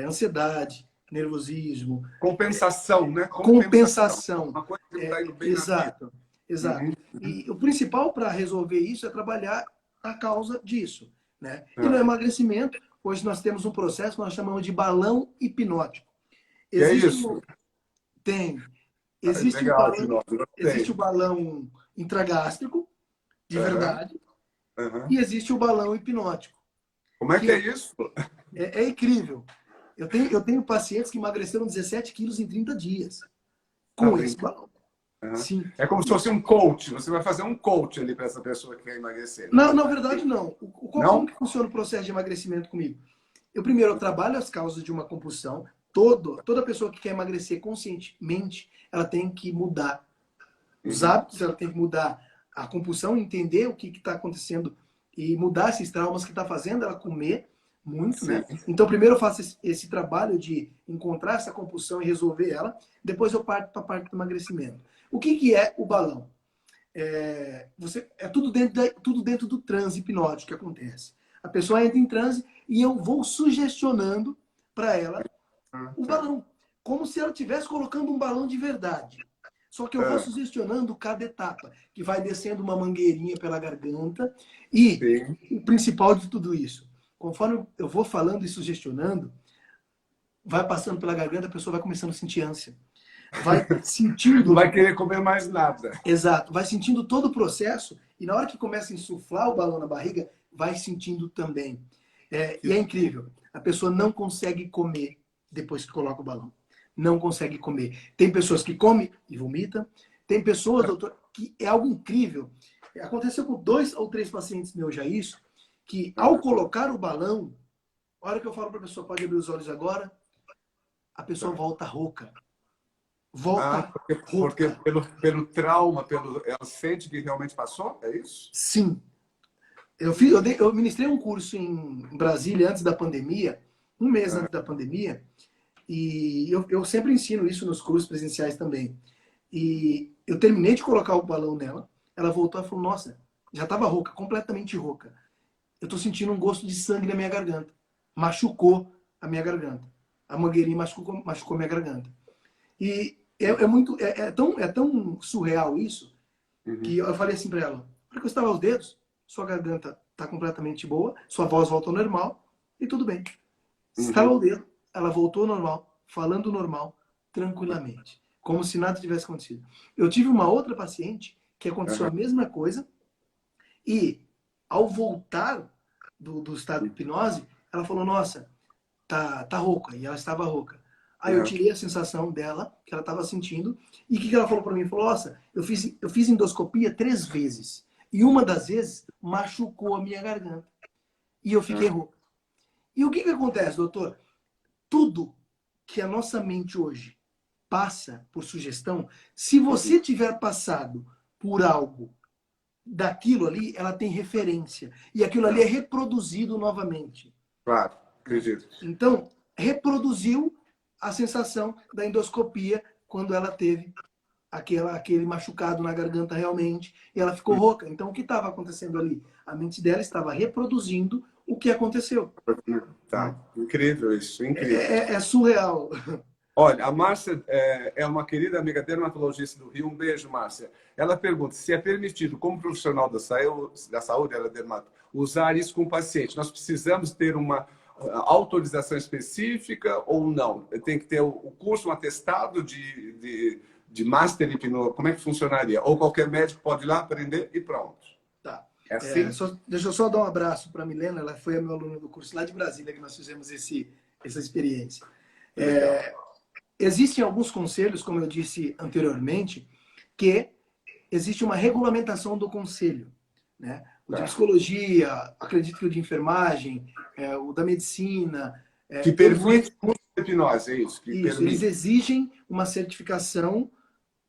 ansiedade, nervosismo, Compensação, né? compensação. Uma coisa que não está indo bem na vida. Exato, exato. Uhum. E o principal para resolver isso é trabalhar a causa disso. Né? E no Ah. emagrecimento, hoje nós temos um processo que nós chamamos de balão hipnótico. Que é Existe isso? tem. Ah, Existe o legal, balão, existe tem. o balão intragástrico, de Aham, verdade, aham. e existe o balão hipnótico, Como é que é que isso? é incrível. Eu tenho pacientes que emagreceram 17 quilos em 30 dias Tá com esse brincando. balão. Aham. Sim. É como se fosse um coach. Você vai fazer um coach ali para essa pessoa que quer emagrecer, na Não, na verdade. verdade, não. Como Não? que funciona o processo de emagrecimento comigo? Eu trabalho as causas de uma compulsão. Toda pessoa que quer emagrecer conscientemente, ela tem que mudar os Uhum. hábitos, ela tem que mudar a compulsão, entender o que está acontecendo e mudar esses traumas que está fazendo ela comer muito, Sim. né? Então, primeiro eu faço esse trabalho de encontrar essa compulsão e resolver ela, depois eu parto para a parte do emagrecimento. O que é o balão? Tudo dentro do transe hipnótico que acontece. A pessoa entra em transe e eu vou sugestionando para ela Ah, o tá. balão, como se ela estivesse colocando um balão de verdade. Só que eu vou Ah, sugestionando cada etapa, que vai descendo uma mangueirinha pela garganta. E sim. o principal de tudo isso, conforme eu vou falando e sugestionando, vai passando pela garganta, a pessoa vai começando a sentir ânsia. Vai Não sentindo, vai querer comer mais nada. exato, vai sentindo todo o processo, e na hora que começa a insuflar o balão na barriga, vai sentindo também. E é incrível, a pessoa não consegue comer depois que coloca o balão. Não consegue comer. Tem pessoas que comem e vomitam. Tem pessoas, doutor, que é algo incrível. Aconteceu com 2 ou 3 pacientes meus já isso, que ao colocar o balão, a hora que eu falo para a pessoa, pode abrir os olhos agora, a pessoa volta rouca. Ah, Volta porque rouca. pelo trauma, ela sente que realmente passou? É isso? Sim. Eu ministrei um curso em Brasília antes da pandemia, um mês Ah, antes da pandemia, e eu sempre ensino isso nos cursos presenciais também. E eu terminei de colocar o balão nela, ela voltou e falou, nossa, já estava rouca, completamente rouca. Eu estou sentindo um gosto de sangue na minha garganta. Machucou a minha garganta. A mangueirinha machucou minha garganta. E é tão surreal isso, uhum, que eu falei assim para ela, na hora que eu estava os dedos, sua garganta está completamente boa, sua voz voltou ao normal e tudo bem. Estava o uhum. dedo, ela voltou ao normal, falando normal, tranquilamente, como se nada tivesse acontecido. Eu tive uma outra paciente que aconteceu a Aham. mesma coisa e ao voltar do estado de hipnose, ela falou, nossa, tá rouca, e ela estava rouca. Aí eu Aham. tirei a sensação dela, que ela estava sentindo, e o que ela falou para mim? Falou, nossa, eu fiz endoscopia 3 vezes, e uma das vezes machucou a minha garganta, e eu fiquei rouca. E o que acontece, doutor? Tudo que a nossa mente hoje passa por sugestão, se Uhum. você tiver passado por algo daquilo ali, ela tem referência. E aquilo ali é Tá. reproduzido novamente. Claro, Né? acredito. Então, reproduziu a sensação da endoscopia quando ela teve aquele machucado na garganta realmente e ela ficou rouca. Então, o que estava acontecendo ali? A mente dela estava reproduzindo o que aconteceu. Tá. Né? Incrível isso, incrível. É surreal. Olha, a Márcia é uma querida amiga dermatologista do Rio. Um beijo, Márcia. Ela pergunta se é permitido, como profissional da saúde, ela é dermato, usar isso com o paciente. Nós precisamos ter uma autorização específica ou não? Tem que ter o curso, um atestado de Master Hipnose. Como é que funcionaria? Ou qualquer médico pode ir lá aprender e pronto. Tá. É assim? Deixa eu só dar um abraço para a Milena, ela foi a minha aluna do curso lá de Brasília, que nós fizemos essa experiência. Legal. Existem alguns conselhos, como eu disse anteriormente, que existe uma regulamentação do conselho. Né? O de Tá. psicologia, acredito que o de enfermagem, o da medicina, Que todos permite eles, curso de hipnose, é isso? Que eles permite. exigem uma certificação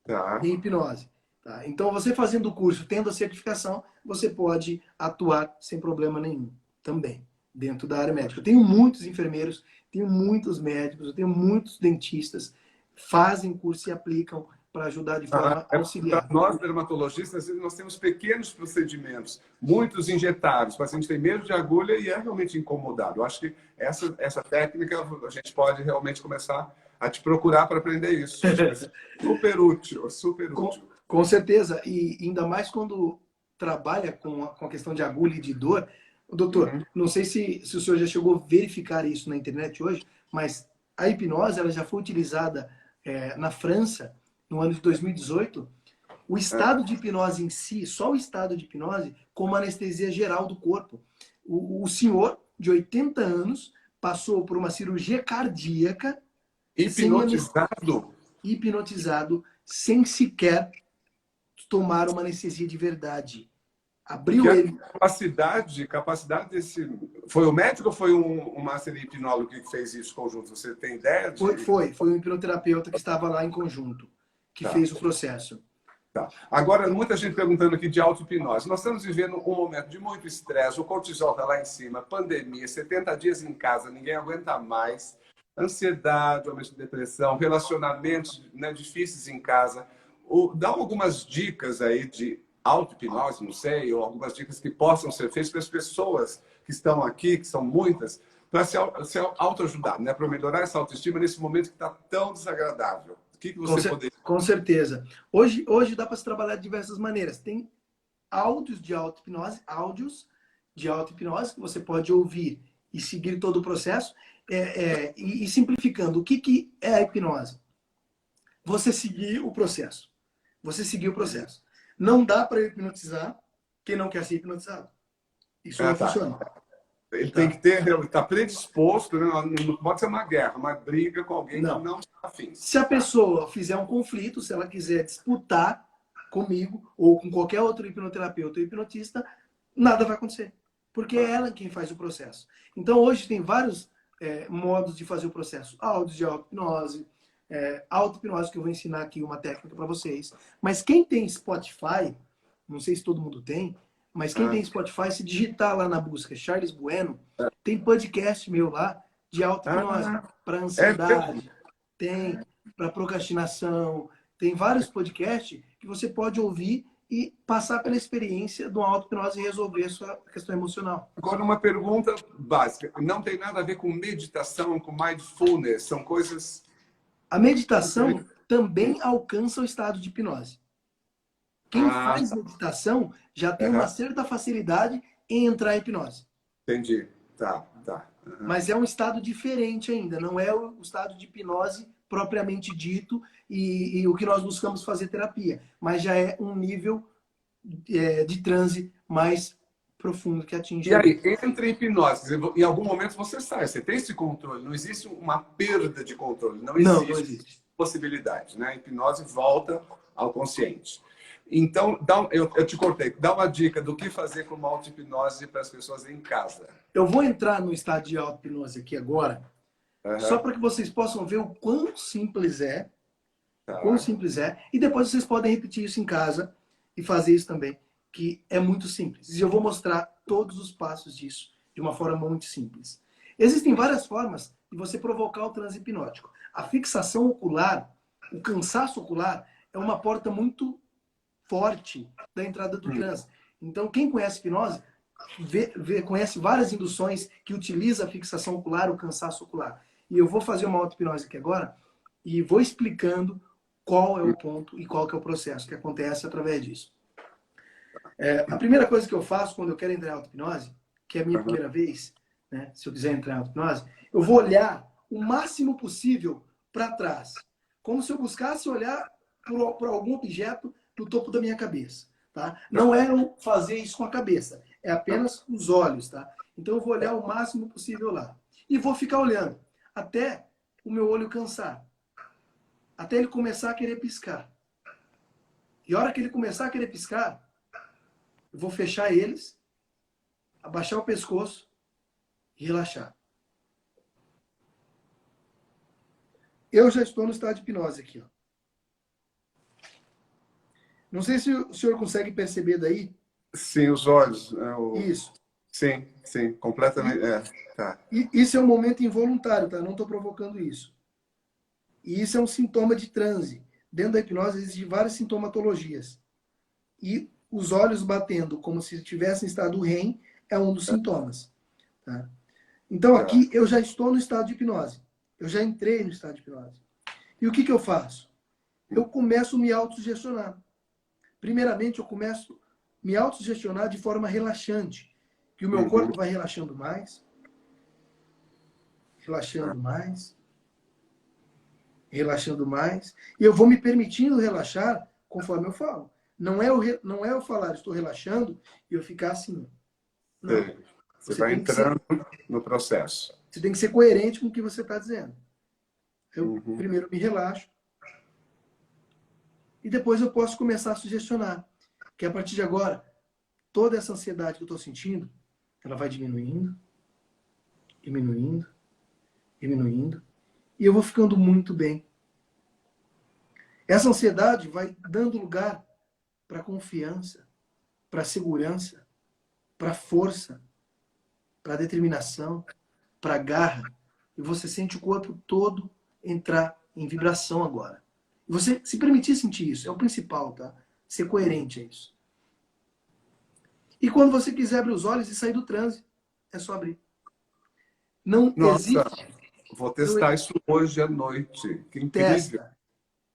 Tá. em hipnose. Tá? Então, você fazendo o curso, tendo a certificação, você pode atuar sem problema nenhum também. dentro da área médica. Eu tenho muitos enfermeiros, tenho muitos médicos, eu tenho muitos dentistas, fazem curso e aplicam para ajudar de forma Para auxiliar. nós, dermatologistas, nós temos pequenos procedimentos, muitos injetáveis. O paciente tem medo de agulha e é realmente incomodado. Eu acho que essa técnica a gente pode realmente começar a te procurar para aprender isso. Acho que vai ser super útil, super útil. Com certeza, e ainda mais quando trabalha com a questão de agulha e de dor. Doutor, não sei se o senhor já chegou a verificar isso na internet hoje, mas a hipnose ela já foi utilizada na França no ano de 2018. O estado de hipnose em si, só o estado de hipnose, como anestesia geral do corpo. O senhor, de 80 anos, passou por uma cirurgia cardíaca hipnotizado, sem sequer tomar uma anestesia de verdade. Abriu ele. Capacidade desse... Foi o médico ou foi um master hipnólogo que fez isso conjunto? Você tem ideia? Foi um hipnoterapeuta que estava lá em conjunto, que fez o processo. Tá. Agora, muita gente perguntando aqui de auto-hipnose. Nós estamos vivendo um momento de muito estresse, o cortisol está lá em cima, pandemia, 70 dias em casa, ninguém aguenta mais, ansiedade, aumento de depressão, relacionamentos, né, difíceis em casa. Dá algumas dicas aí de auto-hipnose, não sei, ou algumas dicas que possam ser feitas para as pessoas que estão aqui, que são muitas, para se autoajudar, né, para melhorar essa autoestima nesse momento que está tão desagradável. O que você poderia... Com certeza. Hoje dá para se trabalhar de diversas maneiras. Tem áudios de auto-hipnose que você pode ouvir e seguir todo o processo. E simplificando, o que é a hipnose? Você seguir o processo. Não dá para hipnotizar quem não quer ser hipnotizado. Isso não funciona. Ele tem que estar predisposto, né? Não pode ser uma guerra, uma briga com alguém que não está afim. Se a pessoa fizer um conflito, se ela quiser disputar comigo ou com qualquer outro hipnoterapeuta ou hipnotista, nada vai acontecer. Porque é ela quem faz o processo. Então, hoje tem vários modos de fazer o processo. Áudios de auto-hipnose, auto-hipnose, que eu vou ensinar aqui uma técnica para vocês. Mas quem tem Spotify, não sei se todo mundo tem, mas quem tem Spotify, se digitar lá na busca Charles Bueno, tem podcast meu lá de auto-hipnose para ansiedade, tem para procrastinação, tem vários podcasts que você pode ouvir e passar pela experiência do auto-hipnose e resolver a sua questão emocional. Agora, uma pergunta básica. Não tem nada a ver com meditação, com mindfulness, são coisas... A meditação também alcança o estado de hipnose. Quem faz meditação já tem uma certa facilidade em entrar em hipnose. Entendi. Tá. Mas é um estado diferente ainda. Não é o estado de hipnose propriamente dito e o que nós buscamos fazer terapia. Mas já é um nível de transe mais profundo que atinge. E aí, entra em hipnose. Em algum momento você sai. Você tem esse controle. Não existe uma perda de controle. Não existe possibilidade. Né? A hipnose volta ao consciente. Então, eu te cortei. Dá uma dica do que fazer com uma auto-hipnose para as pessoas em casa. Eu vou entrar no estado de auto-hipnose aqui agora, só para que vocês possam ver o quão simples é. E depois vocês podem repetir isso em casa e fazer isso também, que é muito simples. E eu vou mostrar todos os passos disso de uma forma muito simples. Existem várias formas de você provocar o transe hipnótico. A fixação ocular, o cansaço ocular, é uma porta muito forte da entrada do transe. Então, quem conhece hipnose, conhece várias induções que utiliza a fixação ocular, o cansaço ocular. E eu vou fazer uma auto-hipnose aqui agora e vou explicando qual é o ponto e qual que é o processo que acontece através disso. A primeira coisa que eu faço quando eu quero entrar em auto-hipnose, que é a minha primeira vez, né, se eu quiser entrar em auto-hipnose, eu vou olhar o máximo possível para trás. Como se eu buscasse olhar para algum objeto no topo da minha cabeça. Tá? Não é eu fazer isso com a cabeça, é apenas os olhos. Tá? Então eu vou olhar o máximo possível lá. E vou ficar olhando até o meu olho cansar. Até ele começar a querer piscar. E a hora que ele começar a querer piscar, eu vou fechar eles, abaixar o pescoço e relaxar. Eu já estou no estado de hipnose aqui. Ó. Não sei se o senhor consegue perceber daí. Sim, os olhos. Isso. Sim, sim, completamente. Tá. E isso é um momento involuntário, tá? Não estou provocando isso. E isso é um sintoma de transe. Dentro da hipnose existem várias sintomatologias. E os olhos batendo como se estivessem em estado REM é um dos sintomas. Tá? Então Tá. aqui eu já estou no estado de hipnose. Eu já entrei no estado de hipnose. E o que eu faço? Eu começo a me autossugestionar. Primeiramente, eu começo a me autossugestionar de forma relaxante. Que o meu Uhum. corpo vai relaxando mais, relaxando mais, relaxando mais. E eu vou me permitindo relaxar conforme eu falo. Não é eu falar, estou relaxando, e eu ficar assim. Não. Sim. Você Você vai tem que ser, entrando no processo. você tem que ser coerente com o que você está dizendo. Eu Uhum. primeiro me relaxo e depois eu posso começar a sugestionar. Que a partir de agora, toda essa ansiedade que eu estou sentindo, ela vai diminuindo, diminuindo, diminuindo. E eu vou ficando muito bem. Essa ansiedade vai dando lugar para confiança, para segurança, para força, para determinação, para garra. E você sente o corpo todo entrar em vibração agora. E você se permitir sentir isso, é o principal, tá? Ser coerente a isso. E quando você quiser abrir os olhos e sair do transe, é só abrir. Não Nossa, existe. vou Eu, testar isso hoje à noite. Que incrível, testa,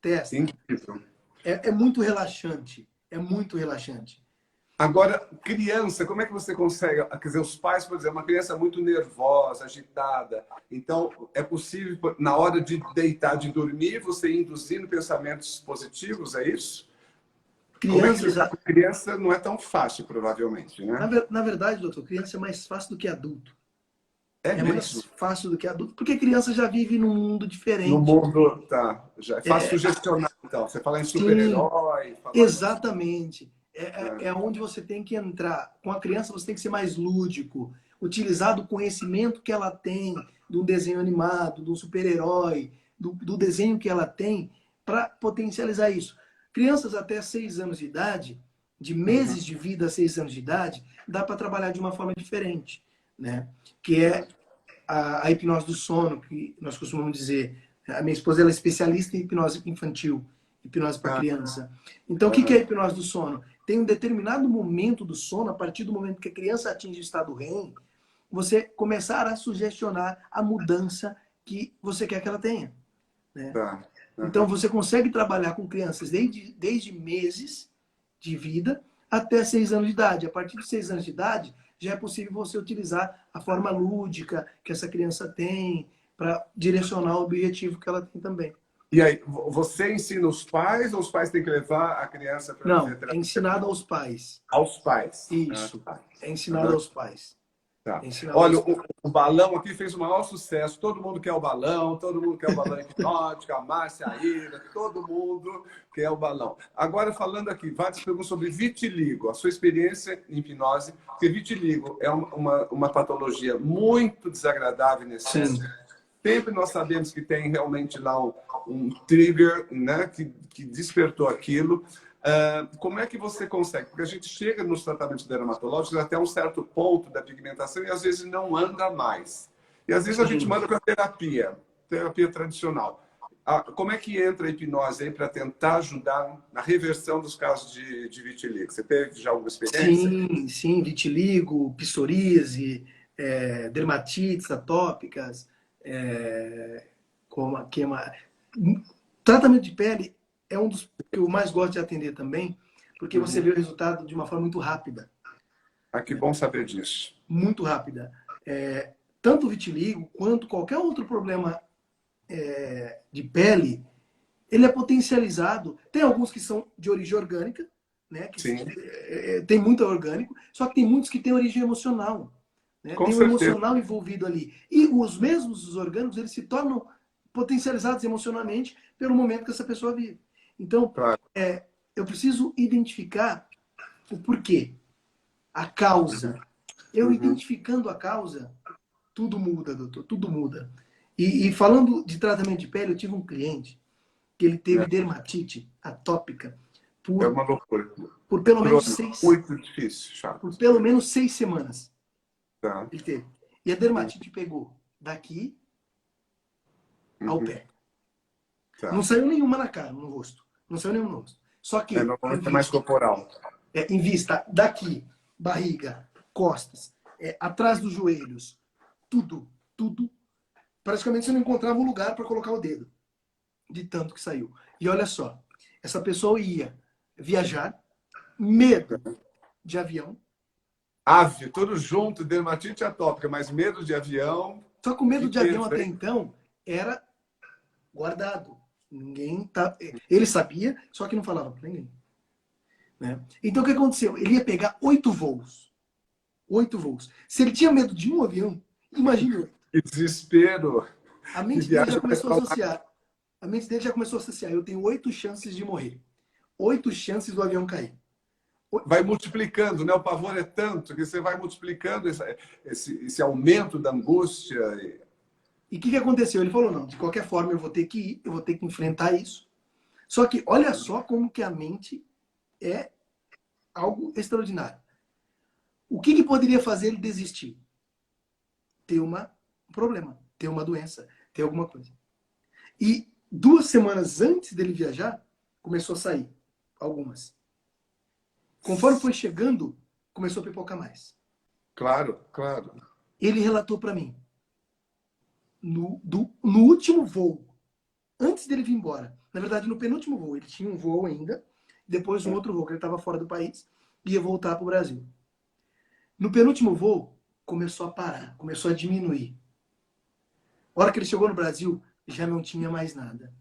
que testa. incrível. É muito relaxante. É muito relaxante. Agora, criança, como é que você consegue? Quer dizer, os pais, por exemplo, uma criança muito nervosa, agitada. Então, é possível, na hora de deitar, de dormir, você ir induzindo pensamentos positivos, é isso? Como é que Crianças, lidar com criança não é tão fácil, provavelmente, né? na verdade, doutor, criança é mais fácil do que adulto. É É mais mesmo? fácil do que adulto, porque criança já vive num mundo No diferente. mundo, tá. Já é fácil sugestionar, então. Você fala em Sim, super-herói, falar nisso. exatamente. É, É onde você tem que entrar. Com a criança, você tem que ser mais lúdico, utilizar do conhecimento que ela tem, de um desenho animado, de um super-herói, do desenho que ela tem, para potencializar isso. Crianças até 6 anos de idade, de uhum, meses de vida a 6 anos de idade, dá para trabalhar de uma forma diferente, né? Que é a hipnose do sono, que nós costumamos dizer. A minha esposa ela é especialista em hipnose infantil, hipnose para ah, criança. Então, o que é a aham, hipnose do sono? Tem um determinado momento do sono, a partir do momento que a criança atinge o estado REM, você começar a sugestionar a mudança que você quer que ela tenha. Né? tá, Então, aham. você consegue trabalhar com crianças desde meses de vida até 6 anos de idade. A partir de 6 anos de idade, já é possível você utilizar a forma lúdica que essa criança tem para direcionar o objetivo que ela tem também. E aí, você ensina os pais ou os pais têm que levar a criança para fazer Não, é terapia? ensinado aos pais. Aos pais. Ah, Isso. tá. É ensinado Aham, aos pais. tá. É ensinado Olha, aos pais. o balão aqui fez o maior sucesso. Todo mundo quer o balão, todo mundo quer o balão hipnótico, a Márcia, a Ira, todo mundo quer o balão. Agora, falando aqui, várias perguntas sobre vitiligo, a sua experiência em hipnose, porque vitiligo é uma patologia muito desagradável em Sim. excesso. Sempre nós sabemos que tem realmente lá um trigger, né, que despertou aquilo. Como é que você consegue? Porque a gente chega nos tratamentos dermatológicos até um certo ponto da pigmentação e às vezes não anda mais. E às vezes a gente Sim. manda para terapia tradicional. Como é que entra a hipnose aí para tentar ajudar na reversão dos casos de vitiligo? Você teve já alguma experiência? Sim, sim, vitiligo, psoríase, dermatites atópicas, como que tratamento de pele é um dos que eu mais gosto de atender também, porque você Uhum. vê o resultado de uma forma muito rápida, Ah, que bom saber disso. muito rápida. Tanto o vitiligo quanto qualquer outro problema de pele, ele é potencializado. Tem alguns que são de origem orgânica, né? Sim, Tem muito orgânico, só que tem muitos que têm origem emocional. Né? com Tem o certeza. emocional envolvido ali. E os mesmos os orgânicos, eles se tornam potencializados emocionalmente pelo momento que essa pessoa vive. Então, Claro. eu preciso identificar o porquê, a causa. Eu Uhum. identificando a causa, tudo muda, doutor, tudo muda. E falando de tratamento de pele, eu tive um cliente que ele teve dermatite atópica É por, uma loucura. por pelo menos Crônico, seis, muito difícil, por chato. pelo menos 6 semanas. Tá. Ele teve. E a dermatite pegou daqui ao pé. Tá. Não saiu nenhuma na cara, no rosto. Não saiu nenhuma no rosto. Só que, Normalmente é mais corporal. em vista daqui, barriga, costas, atrás dos joelhos, tudo, praticamente você não encontrava um lugar para colocar o dedo, de tanto que saiu. E olha só, essa pessoa ia viajar, medo de avião. Ave, tudo junto, dermatite atópica, mas medo de avião. Só que o medo de avião peso, até hein? então era guardado. Ninguém tá. Ele sabia, só que não falava para ninguém. Né? Então o que aconteceu? Ele ia pegar 8 voos. 8 voos. Se ele tinha medo de um avião, imagine 8. Que desespero. A Que mente dele já viagem mais começou a associar. A mente dele já começou a associar. Eu tenho 8 chances de morrer. 8 chances do avião cair. vai multiplicando, né? O pavor é tanto que você vai multiplicando esse aumento da angústia. E o que aconteceu? Ele falou, não, de qualquer forma eu vou ter que ir, eu vou ter que enfrentar isso. Só que olha só como que a mente é algo extraordinário. O que poderia fazer ele desistir? Ter um problema, ter uma doença, ter alguma coisa. E 2 semanas antes dele viajar, começou a sair algumas. Conforme foi chegando, começou a pipocar mais. Claro, claro. Ele relatou para mim, no último voo, antes dele vir embora, na verdade no penúltimo voo, ele tinha um voo ainda, depois um outro voo, que ele estava fora do país, ia voltar para o Brasil. No penúltimo voo, começou a parar, começou a diminuir. A hora que ele chegou no Brasil, já não tinha mais nada.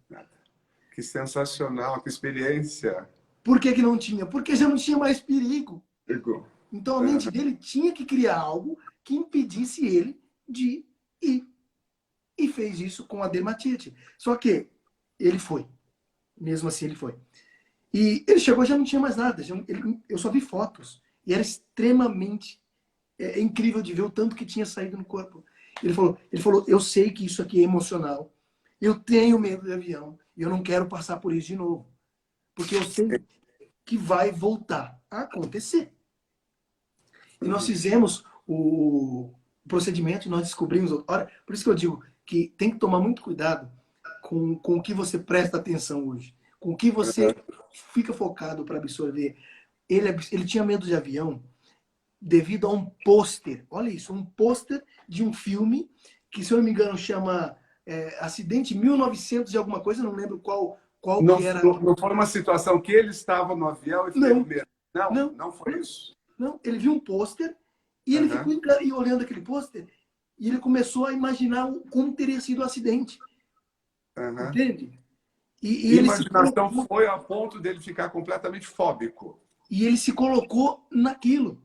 Que sensacional, que experiência. Por que não tinha? Porque já não tinha mais perigo. Digo, Então a mente dele tinha que criar algo que impedisse ele de ir. E fez isso com a dermatite. Só que ele foi. Mesmo assim ele foi. E ele chegou e já não tinha mais nada. Eu só vi fotos. E era extremamente incrível de ver o tanto que tinha saído no corpo. Ele falou, eu sei que isso aqui é emocional. Eu tenho medo de avião. E eu não quero passar por isso de novo. Porque eu sei que vai voltar a acontecer. E nós fizemos o procedimento, nós descobrimos... Olha, por isso que eu digo que tem que tomar muito cuidado com o que você presta atenção hoje. Com o que você fica focado para absorver. Ele tinha medo de avião devido a um pôster. Olha isso, um pôster de um filme que, se eu não me engano, chama Acidente 1900 e alguma coisa, não lembro qual não, que era. não foi uma situação que ele estava no avião e teve medo. Não foi isso. Não, ele viu um pôster e ele ficou olhando aquele pôster e ele começou a imaginar como teria sido o acidente. Entende? E a imaginação foi a ponto dele ficar completamente fóbico. E ele se colocou naquilo.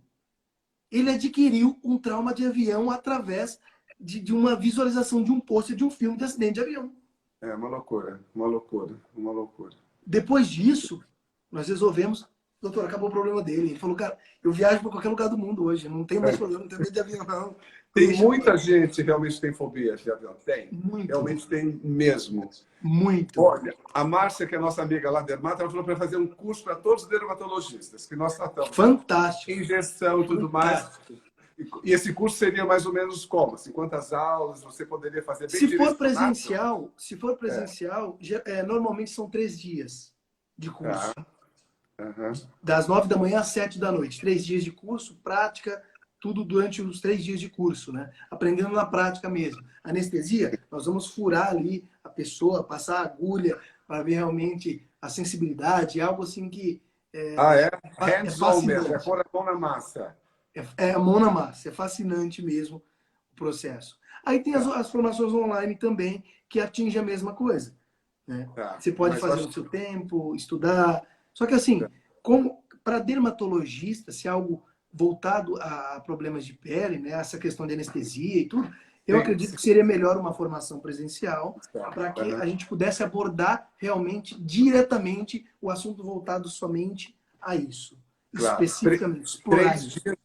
Ele adquiriu um trauma de avião através de uma visualização de um pôster de um filme de acidente de avião. É uma loucura, uma loucura, uma loucura. Depois disso, nós resolvemos... Doutor, acabou o problema dele. Ele falou, cara, eu viajo para qualquer lugar do mundo hoje. Não tenho mais problema, não tenho medo de avião, não. Tem muita gente realmente tem fobia de avião. Tem. Muito. Realmente tem mesmo. Muito. Olha, a Márcia, que é nossa amiga lá, dermata, ela falou para fazer um curso para todos os dermatologistas, que nós tratamos. Fantástico. Injeção e tudo mais. E esse curso seria mais ou menos como? Assim, quantas aulas você poderia fazer? Bem se for presencial, normalmente são 3 dias de curso. Das 9 da manhã às 7 da noite. 3 dias de curso, prática, tudo durante os 3 dias de curso, né? Aprendendo na prática mesmo. Anestesia, nós vamos furar ali a pessoa, passar a agulha para ver realmente a sensibilidade, algo assim que... Hands-on mesmo, é pôr a mão na massa. É a mão na massa, é fascinante mesmo o processo. Aí tem as formações online também, que atingem a mesma coisa. Né? Você pode fazer no seu tempo, estudar... Só que assim, para dermatologista, se é algo voltado a problemas de pele, né, essa questão de anestesia e tudo, eu acredito que seria melhor uma formação presencial para que a gente pudesse abordar realmente, diretamente, o assunto voltado somente a isso. Claro. Especificamente.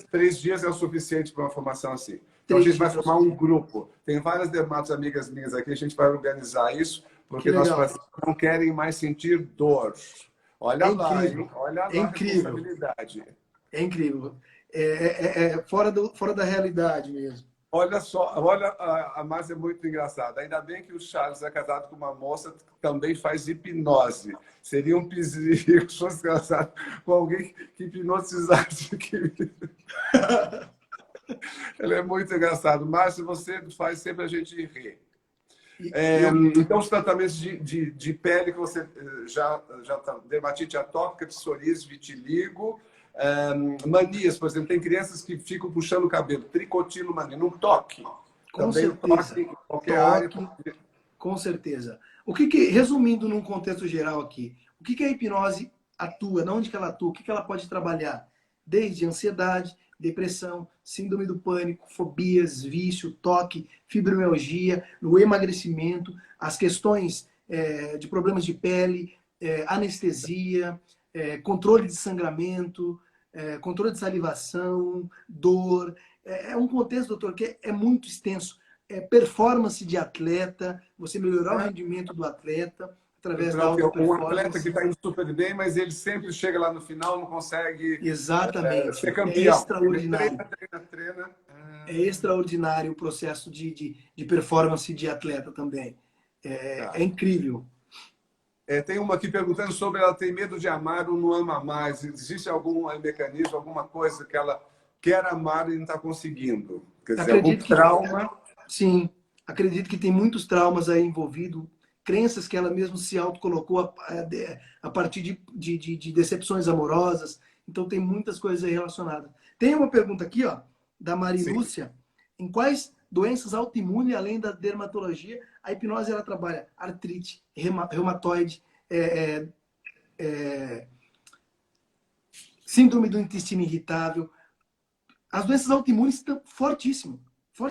3 dias é o suficiente para uma formação assim. Então a gente vai formar um grupo. Tem várias dermatos amigas minhas aqui, a gente vai organizar isso, porque nossos pacientes não querem mais sentir dor. Olha lá, hein? Olha lá a responsabilidade. É incrível. fora da realidade mesmo. Olha só, olha, a Márcia é muito engraçada. Ainda bem que o Charles é casado com uma moça que também faz hipnose. Seria um perigo se fosse casado com alguém que hipnotizasse. Ele é muito engraçado. Márcia, você faz sempre a gente rir. Então, os tratamentos de pele que você já tá, dermatite atópica, psoríase, vitiligo, manias, por exemplo, tem crianças que ficam puxando o cabelo, tricotilo mania, num toque. Com Também o certeza. toque em qualquer área. Com certeza. Resumindo num contexto geral aqui, o que a hipnose atua, onde que ela atua, o que ela pode trabalhar? Desde ansiedade, depressão, síndrome do pânico, fobias, vício, toque, fibromialgia, no emagrecimento, as questões de problemas de pele, anestesia, controle de sangramento, controle de salivação, dor. É um contexto, doutor, que é muito extenso. Performance de atleta, você melhorar o rendimento do atleta através da alta Um performance. atleta que está indo super bem, mas ele sempre chega lá no final, não consegue Exatamente. ser campeão. É extraordinário. Treina. É extraordinário o processo de performance de atleta também. É incrível. Tem uma aqui perguntando sobre ela tem medo de amar ou não ama mais. Existe algum mecanismo, alguma coisa que ela quer amar e não está conseguindo? Quer dizer, algum trauma? Sim, acredito que tem muitos traumas aí envolvidos, crenças que ela mesma se autocolocou a partir de decepções amorosas. Então tem muitas coisas aí relacionadas. Tem uma pergunta aqui, ó, da Mari Lúcia. Em quais doenças autoimunes, além da dermatologia, a hipnose ela trabalha artrite, reumatoide, síndrome do intestino irritável. As doenças autoimunes estão fortíssimas.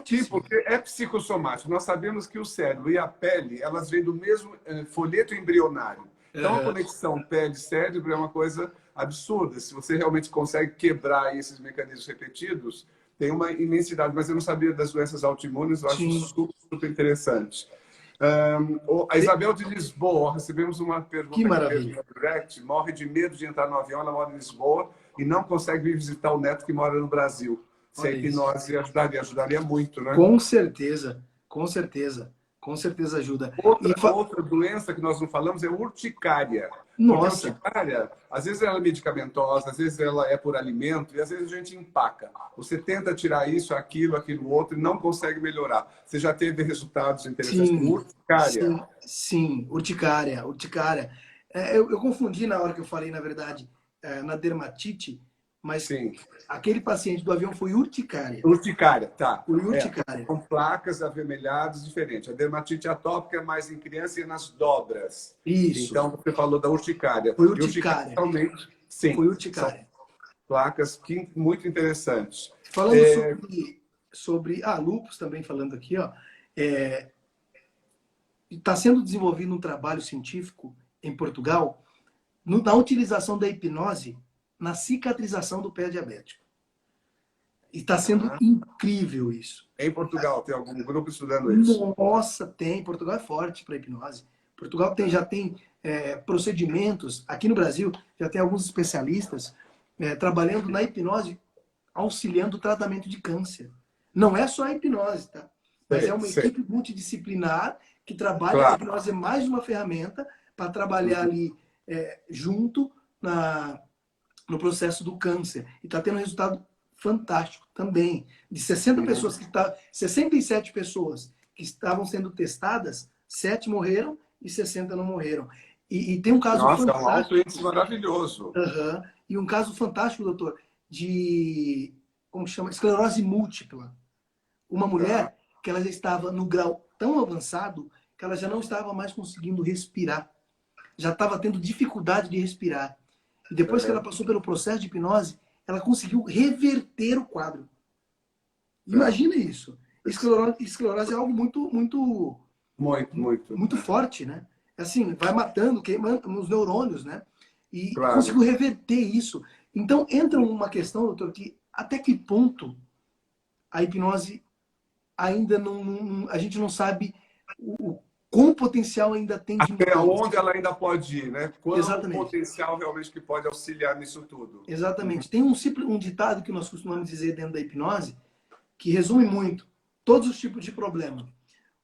Sim, porque é psicossomático. Nós sabemos que o cérebro e a pele, elas vêm do mesmo folheto embrionário. Então, a conexão pele-cérebro é uma coisa absurda. Se você realmente consegue quebrar esses mecanismos repetidos, tem uma imensidade. Mas eu não sabia das doenças autoimunes, eu acho super, super interessante. A Isabel de Lisboa, recebemos uma pergunta que maravilha. No direct, morre de medo de entrar no avião, ela mora em Lisboa e não consegue vir visitar o neto que mora no Brasil. Se a hipnose ajudaria muito, né? Com certeza, com certeza. Com certeza ajuda. Outra doença que nós não falamos é urticária. Nossa. Porque a urticária, às vezes ela é medicamentosa, às vezes ela é por alimento e às vezes a gente empaca. Você tenta tirar isso, aquilo outro e não consegue melhorar. Você já teve resultados interessantes com urticária? Sim, urticária. Eu confundi na hora que eu falei, na verdade, na dermatite, mas aquele paciente do avião foi urticária. Urticária, tá. Foi urticária. Com placas avermelhadas diferentes. A dermatite atópica é mais em criança e nas dobras. Isso. Então, você falou da urticária. Foi urticária. Realmente, sim. Foi urticária. Placas muito interessantes. Falando sobre lúpus também, falando aqui, ó. Está sendo desenvolvido um trabalho científico em Portugal na utilização da hipnose na cicatrização do pé diabético. E está sendo incrível isso. Em Portugal, tem algum grupo estudando isso? Nossa, tem. Portugal é forte para hipnose. Portugal já tem procedimentos. Aqui no Brasil, já tem alguns especialistas trabalhando na hipnose, auxiliando o tratamento de câncer. Não é só a hipnose, tá? Mas é uma equipe multidisciplinar que trabalha. A hipnose é mais uma ferramenta para trabalhar ali junto no processo do câncer. E está tendo um resultado fantástico também. De 67 pessoas que estavam sendo testadas, 7 morreram e 60 não morreram. E tem um caso fantástico. É um alto índice maravilhoso. E um caso fantástico, doutor, de esclerose múltipla. Uma mulher que ela já estava no grau tão avançado que ela já não estava mais conseguindo respirar. Já estava tendo dificuldade de respirar. E depois que ela passou pelo processo de hipnose, ela conseguiu reverter o quadro. Imagina isso. Esclerose é algo muito forte, né? Assim, vai matando, queimando os neurônios, né? E conseguiu reverter isso. Então, entra uma questão, doutor, que até que ponto a hipnose ainda não... A gente não sabe quão potencial ainda tem de Até mudança. onde ela ainda pode ir, né? Qual Exatamente. o potencial realmente que pode auxiliar nisso tudo? Exatamente. Tem um ditado que nós costumamos dizer dentro da hipnose que resume muito todos os tipos de problema.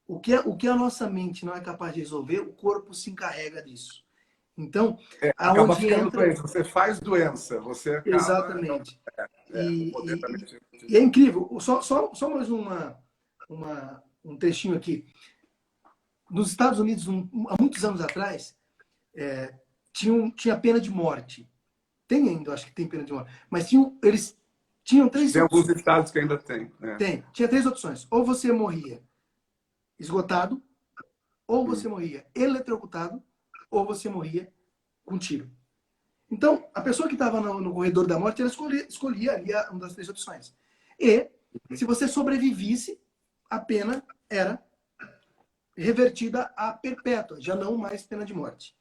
O que a nossa mente não é capaz de resolver, o corpo se encarrega disso. Então, Acaba aonde ficando entra... doente. Você faz doença, você acaba... Exatamente. o poder da mente. E é incrível. Só mais um trechinho aqui. Nos Estados Unidos, há muitos anos atrás, tinha pena de morte. Tem ainda, acho que tem pena de morte. Mas eles tinham três Tem alguns opções. estados que ainda tem. Né? Tinha três opções. Ou você morria esgotado, ou você morria eletrocutado, ou você morria com tiro. Então, a pessoa que estava no corredor da morte, ela escolhia ali uma das três opções. E, se você sobrevivisse, a pena era revertida a perpétua, já não mais pena de morte.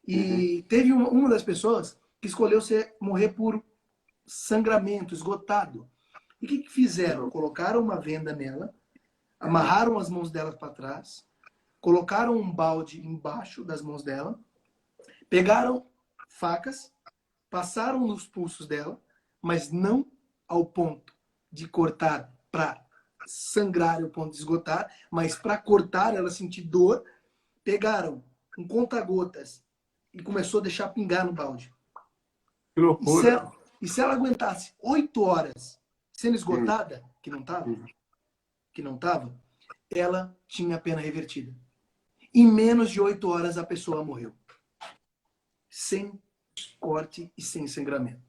E teve uma das pessoas que escolheu morrer por sangramento, esgotado. E o que fizeram? Colocaram uma venda nela, amarraram as mãos dela para trás, colocaram um balde embaixo das mãos dela, pegaram facas, passaram nos pulsos dela, mas não ao ponto de cortar para sangrar, ao ponto de esgotar, mas para cortar, ela sentir dor, pegaram um conta-gotas e começou a deixar pingar no balde. Que loucura. E se ela aguentasse 8 horas sendo esgotada, que não estava, ela tinha a pena revertida. Em menos de 8 horas a pessoa morreu. Sem corte e sem sangramento.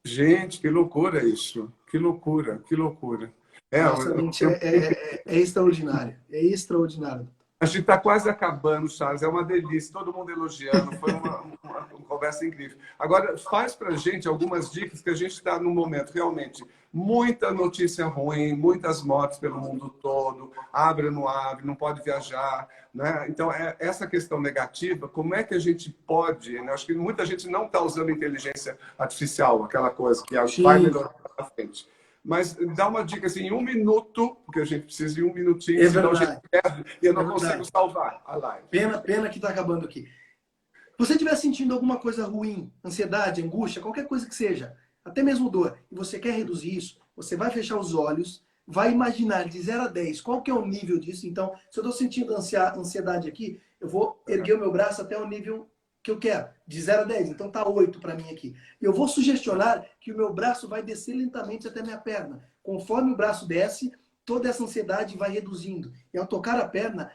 Gente, que loucura isso. Que loucura, que loucura. Nossa mente é extraordinária. É extraordinário. A gente está quase acabando, Charles. É uma delícia. Todo mundo elogiando. Foi uma conversa incrível. Agora, faz para a gente algumas dicas que a gente está num momento realmente muita notícia ruim, muitas mortes pelo mundo todo, abre ou não abre, não pode viajar. Né? Então, essa questão negativa, como é que a gente pode... Né? Acho que muita gente não está usando inteligência artificial, aquela coisa que vai melhorar para frente. Mas dá uma dica assim, em 1 minuto, porque a gente precisa de 1 minutinho, senão a gente perde e eu não consigo salvar a live. Pena que está acabando aqui. Se você estiver sentindo alguma coisa ruim, ansiedade, angústia, qualquer coisa que seja, até mesmo dor, e você quer reduzir isso, você vai fechar os olhos, vai imaginar de 0 a 10 qual que é o nível disso. Então, se eu estou sentindo ansiedade aqui, eu vou erguer o meu braço até o nível que eu quero, de 0 a 10. Então tá 8 para mim aqui. Eu vou sugestionar que o meu braço vai descer lentamente até minha perna. Conforme o braço desce, toda essa ansiedade vai reduzindo. E ao tocar a perna,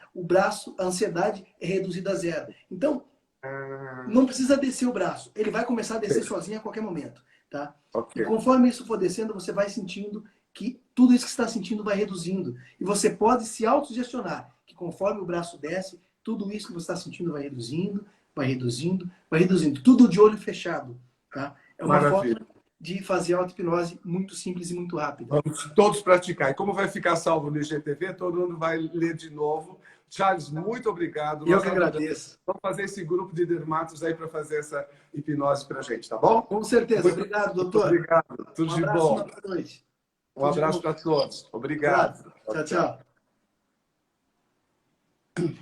a ansiedade é reduzida a 0. Então, não precisa descer o braço. Ele vai começar a descer sozinho a qualquer momento. Tá? Okay. E conforme isso for descendo, você vai sentindo que tudo isso que você está sentindo vai reduzindo. E você pode se autossugestionar que conforme o braço desce, tudo isso que você está sentindo vai reduzindo, vai reduzindo, vai reduzindo. Tudo de olho fechado. Tá? É uma forma de fazer auto-hipnose muito simples e muito rápida. Vamos todos praticar. E como vai ficar salvo no IGTV, todo mundo vai ler de novo. Charles, muito obrigado. Eu que agradeço. Vamos fazer esse grupo de dermatos aí para fazer essa hipnose para a gente, tá bom? Com certeza. Obrigado, doutor. Obrigado. Tudo de bom. Boa noite. Um abraço para todos. Obrigado. Tchau, tchau.